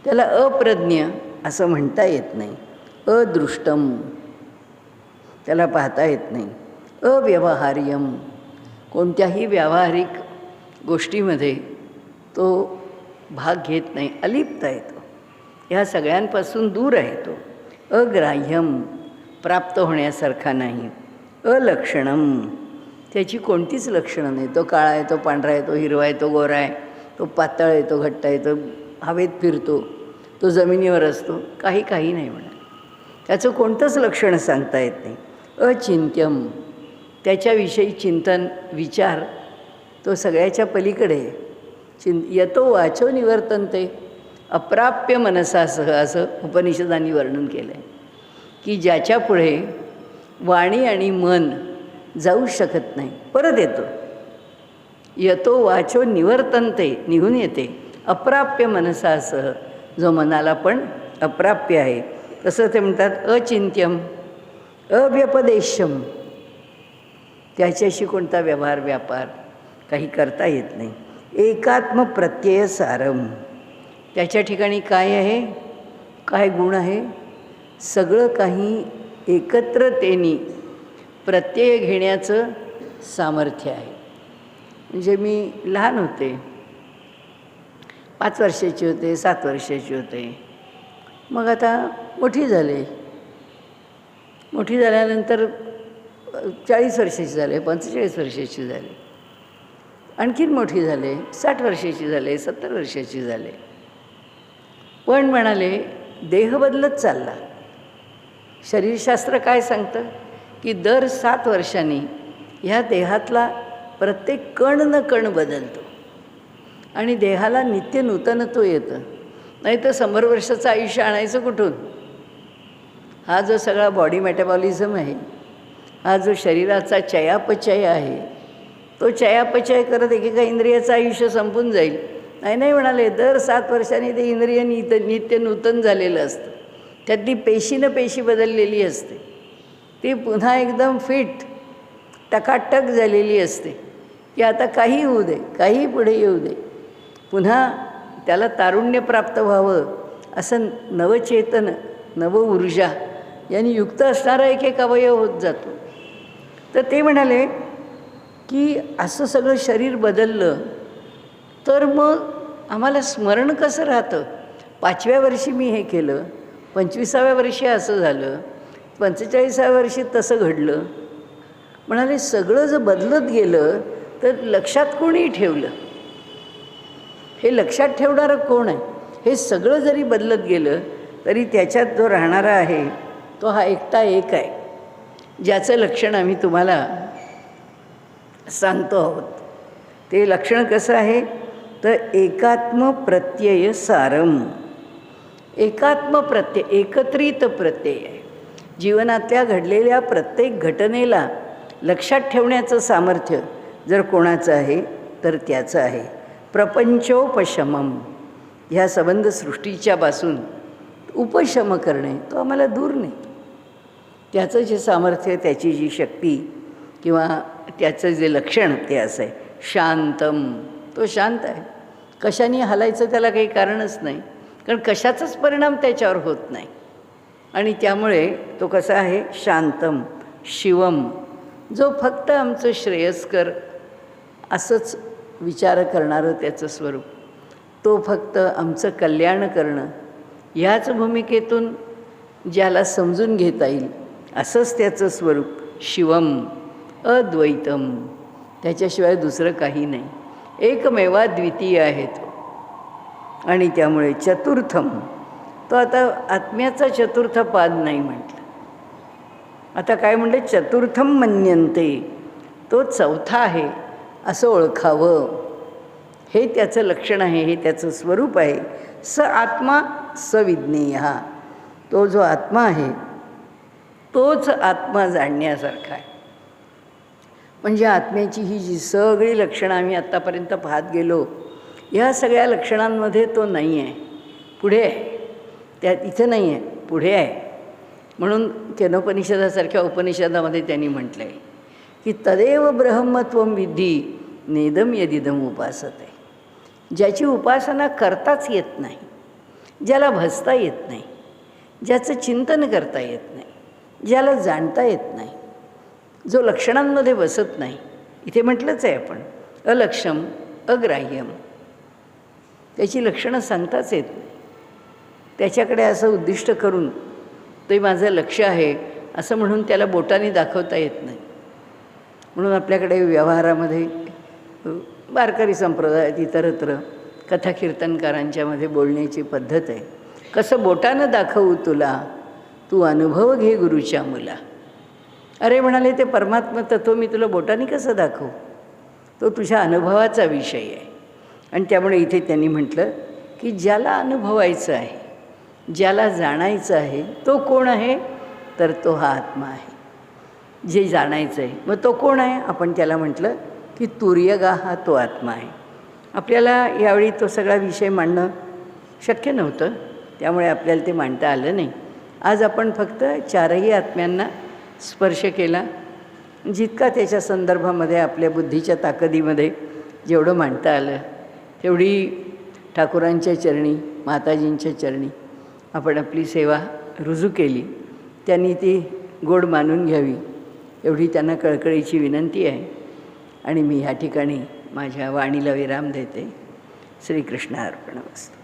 Speaker 1: त्याला अप्रज्ञ असं म्हणता येत नाही. अदृष्टम, त्याला पाहता येत नाही. अव्यवहार्यम, कोणत्याही व्यावहारिक गोष्टीमध्ये तो भाग घेत नाही, अलिप्त आहे तो, ह्या सगळ्यांपासून दूर आहे तो, अग्राह्यम, प्राप्त होण्यासारखा नाही, अलक्षणम, त्याची कोणतीच लक्षणं नाही. तो काळा आहे, तो पांढरा आहे, तो हिरवा आहे, तो गोरा आहे, तो पातळ आहे, तो घट्ट आहे, तो हवेत फिरतो, तो जमिनीवर असतो, काही नाही म्हणा. त्याचं कोणतंच लक्षण सांगता येत नाही. अचिंत्यम, त्याच्याविषयी चिंतन विचार तो सगळ्याच्या पलीकडे. यतो वाचो निवर्तन्ते, अप्राप्य मनसासह, असं उपनिषदांनी वर्णन केलं आहे की ज्याच्या पुढे वाणी आणि मन जाऊ शकत नाही, परत येतो. यतो वाचो निवर्तन्ते, निघून येते, अप्राप्य मनसासह, जो मनाला पण अप्राप्य आहे. तसं ते म्हणतात अचिंत्यम अव्यपदेशम, त्याच्याशी कोणता व्यवहार व्यापार काही करता येत नाही. एकात्म प्रत्यय सारम, त्याच्या ठिकाणी काय आहे, काय गुण आहे, सगळं काही एकत्रतेने प्रत्यय घेण्याचं सामर्थ्य आहे. म्हणजे मी लहान होते, 5 वर्षाची होते, 7 वर्षाची होते, मग आता मोठी झाले, मोठी झाल्यानंतर 40 वर्षाची झाले, 45 वर्षाची झाले, आणखीन मोठी झाले, 60 वर्षाची झाले, 70 वर्षाची झाले. पण म्हणाले देह बदलत चालला. शरीरशास्त्र काय सांगतं की दर 7 वर्षांनी ह्या देहातला प्रत्येक कण न कण बदलतो आणि देहाला नित्य नूतनत्व येतं. नाही तर 100 वर्षाचं आयुष्य आणायचं कुठून? हा जो सगळा बॉडी मेटाबॉलिझम आहे, हा जो शरीराचा चयापचय आहे, तो चयापचय करत एकेका इंद्रियाचं आयुष्य संपून जाईल. नाही म्हणाले, दर 7 वर्षांनी ते इंद्रिय नित्य नूतन झालेलं असतं. त्यातली पेशी बदललेली असते, ती पुन्हा एकदम फिट टकाटक झालेली असते की आता काही होऊ दे, काही पुढे येऊ दे, पुन्हा त्याला तारुण्य प्राप्त व्हावं असं नवचेतन, नव ऊर्जा यांनी युक्त असणारा एक अवयव होत जातो. तर ते म्हणाले की असं सगळं शरीर बदललं तर मग आम्हाला स्मरण कसं राहतं? 5व्या वर्षी मी हे केलं, 25व्या वर्षी असं झालं, 45व्या वर्षी तसं घडलं. म्हणाले सगळं जर बदलत गेलं तर लक्षात कोणी ठेवलं? हे लक्षात ठेवणारं कोण आहे? हे सगळं जरी बदलत गेलं तरी त्याच्यात जो राहणारा आहे तो हा एकटा एक आहे, ज्याचं लक्षण आम्ही तुम्हाला सांगतो आहोत. ते लक्षण कसं आहे तर एकात्म प्रत्यय सारम. एकात्म प्रत्यय, एकत्रित प्रत्यय आहे. जीवनातल्या घडलेल्या प्रत्येक घटनेला लक्षात ठेवण्याचं सामर्थ्य जर कोणाचं आहे तर त्याचं आहे. प्रपंचोपशमम, ह्या संबंध सृष्टीच्या पासून उपशम करणे, तो आम्हाला दूर नाही. त्याचं जे सामर्थ्य, त्याची जी शक्ती किंवा त्याचं जे लक्षण ते असं आहे. शांतम, तो शांत आहे, कशाने हलायचं त्याला काही कारणच नाही, कारण कशाचाच परिणाम त्याच्यावर होत नाही. आणि त्यामुळे तो कसा आहे? शांतम. शिवम, जो फक्त आमचं श्रेयस्कर असंच विचार करणारं त्याचं स्वरूप, तो फक्त आमचं कल्याण करणं ह्याच भूमिकेतून ज्याला समजून घेता येईल असंच त्याचं स्वरूप. शिवम अद्वैतम, त्याच्याशिवाय दुसरं काही नाही, एकमेवा द्वितीय आहे तो. आणि त्यामुळे चतुर्थम, तो आता आत्म्याचा चतुर्थ पाद नाही म्हटलं, आता काय म्हटलं? चतुर्थम मन्यन्ते, तो चौथा आहे असं ओळखावं, हे त्याचं लक्षण आहे, हे त्याचं स्वरूप आहे. स आत्मा सविज्ञेय, तो जो आत्मा आहे तोच आत्मा जाणण्यासारखा आहे. म्हणजे आत्म्याची ही जी सगळी लक्षणं आम्ही आत्तापर्यंत पाहत गेलो, ह्या सगळ्या लक्षणांमध्ये तो नाही आहे, पुढे आहे. त्यात इथं नाही आहे, पुढे आहे. म्हणून केनोपनिषदासारख्या उपनिषदामध्ये त्यांनी म्हटलं आहे की तदेव ब्रह्मत्वं विद्धी नेदम यदिदम उपासते. ज्याची उपासना करताच येत नाही, ज्याला भजता येत नाही, ज्याचं चिंतन करता येत नाही, ज्याला जाणता येत नाही, जो लक्षणांमध्ये बसत नाही, इथे म्हटलंच आहे आपण, अलक्षम अग्राह्यम. त्याची लक्षणं सांगताच येत नाही. त्याच्याकडे असं उद्दिष्ट करून ते माझं लक्ष आहे असं म्हणून त्याला बोटाने दाखवता येत नाही. म्हणून आपल्याकडे व्यवहारामध्ये वारकरी संप्रदायात इतरत्र कथा कीर्तनकारांच्यामध्ये बोलण्याची पद्धत आहे. कसं बोटानं दाखवू तुला, तू अनुभव घे गुरुच्या मुला. अरे म्हणाले, ते परमात्मा तत्व मी तुला बोटाने कसं दाखवू, तो तुझ्या अनुभवाचा विषय आहे. आणि त्यामुळे इथे त्यांनी म्हटलं की ज्याला अनुभवायचं आहे, ज्याला जाणायचं आहे, तो कोण आहे, तर तो हा आत्मा आहे. जे जाणायचं आहे, मग तो कोण आहे, आपण त्याला म्हटलं की तुर्यगा हा तो आत्मा आहे. आपल्याला यावेळी तो सगळा विषय मांडणं शक्य नव्हतं, त्यामुळे आपल्याला ते मांडता आलं नाही. आज आपण फक्त चारही आत्म्यांना स्पर्श केला. जितका त्याच्या संदर्भामध्ये आपल्या बुद्धीच्या ताकदीमध्ये जेवढं मांडता आलं तेवढी ठाकूरांच्या चरणी, माताजींच्या चरणी आपण आपली सेवा रुजू केली. त्यांनी ती गोड मानून घ्यावी एवढी त्यांना कळकळीची विनंती आहे. आणि मी ह्या ठिकाणी माझ्या वाणीला विराम देते. श्रीकृष्ण अर्पणमस्तु.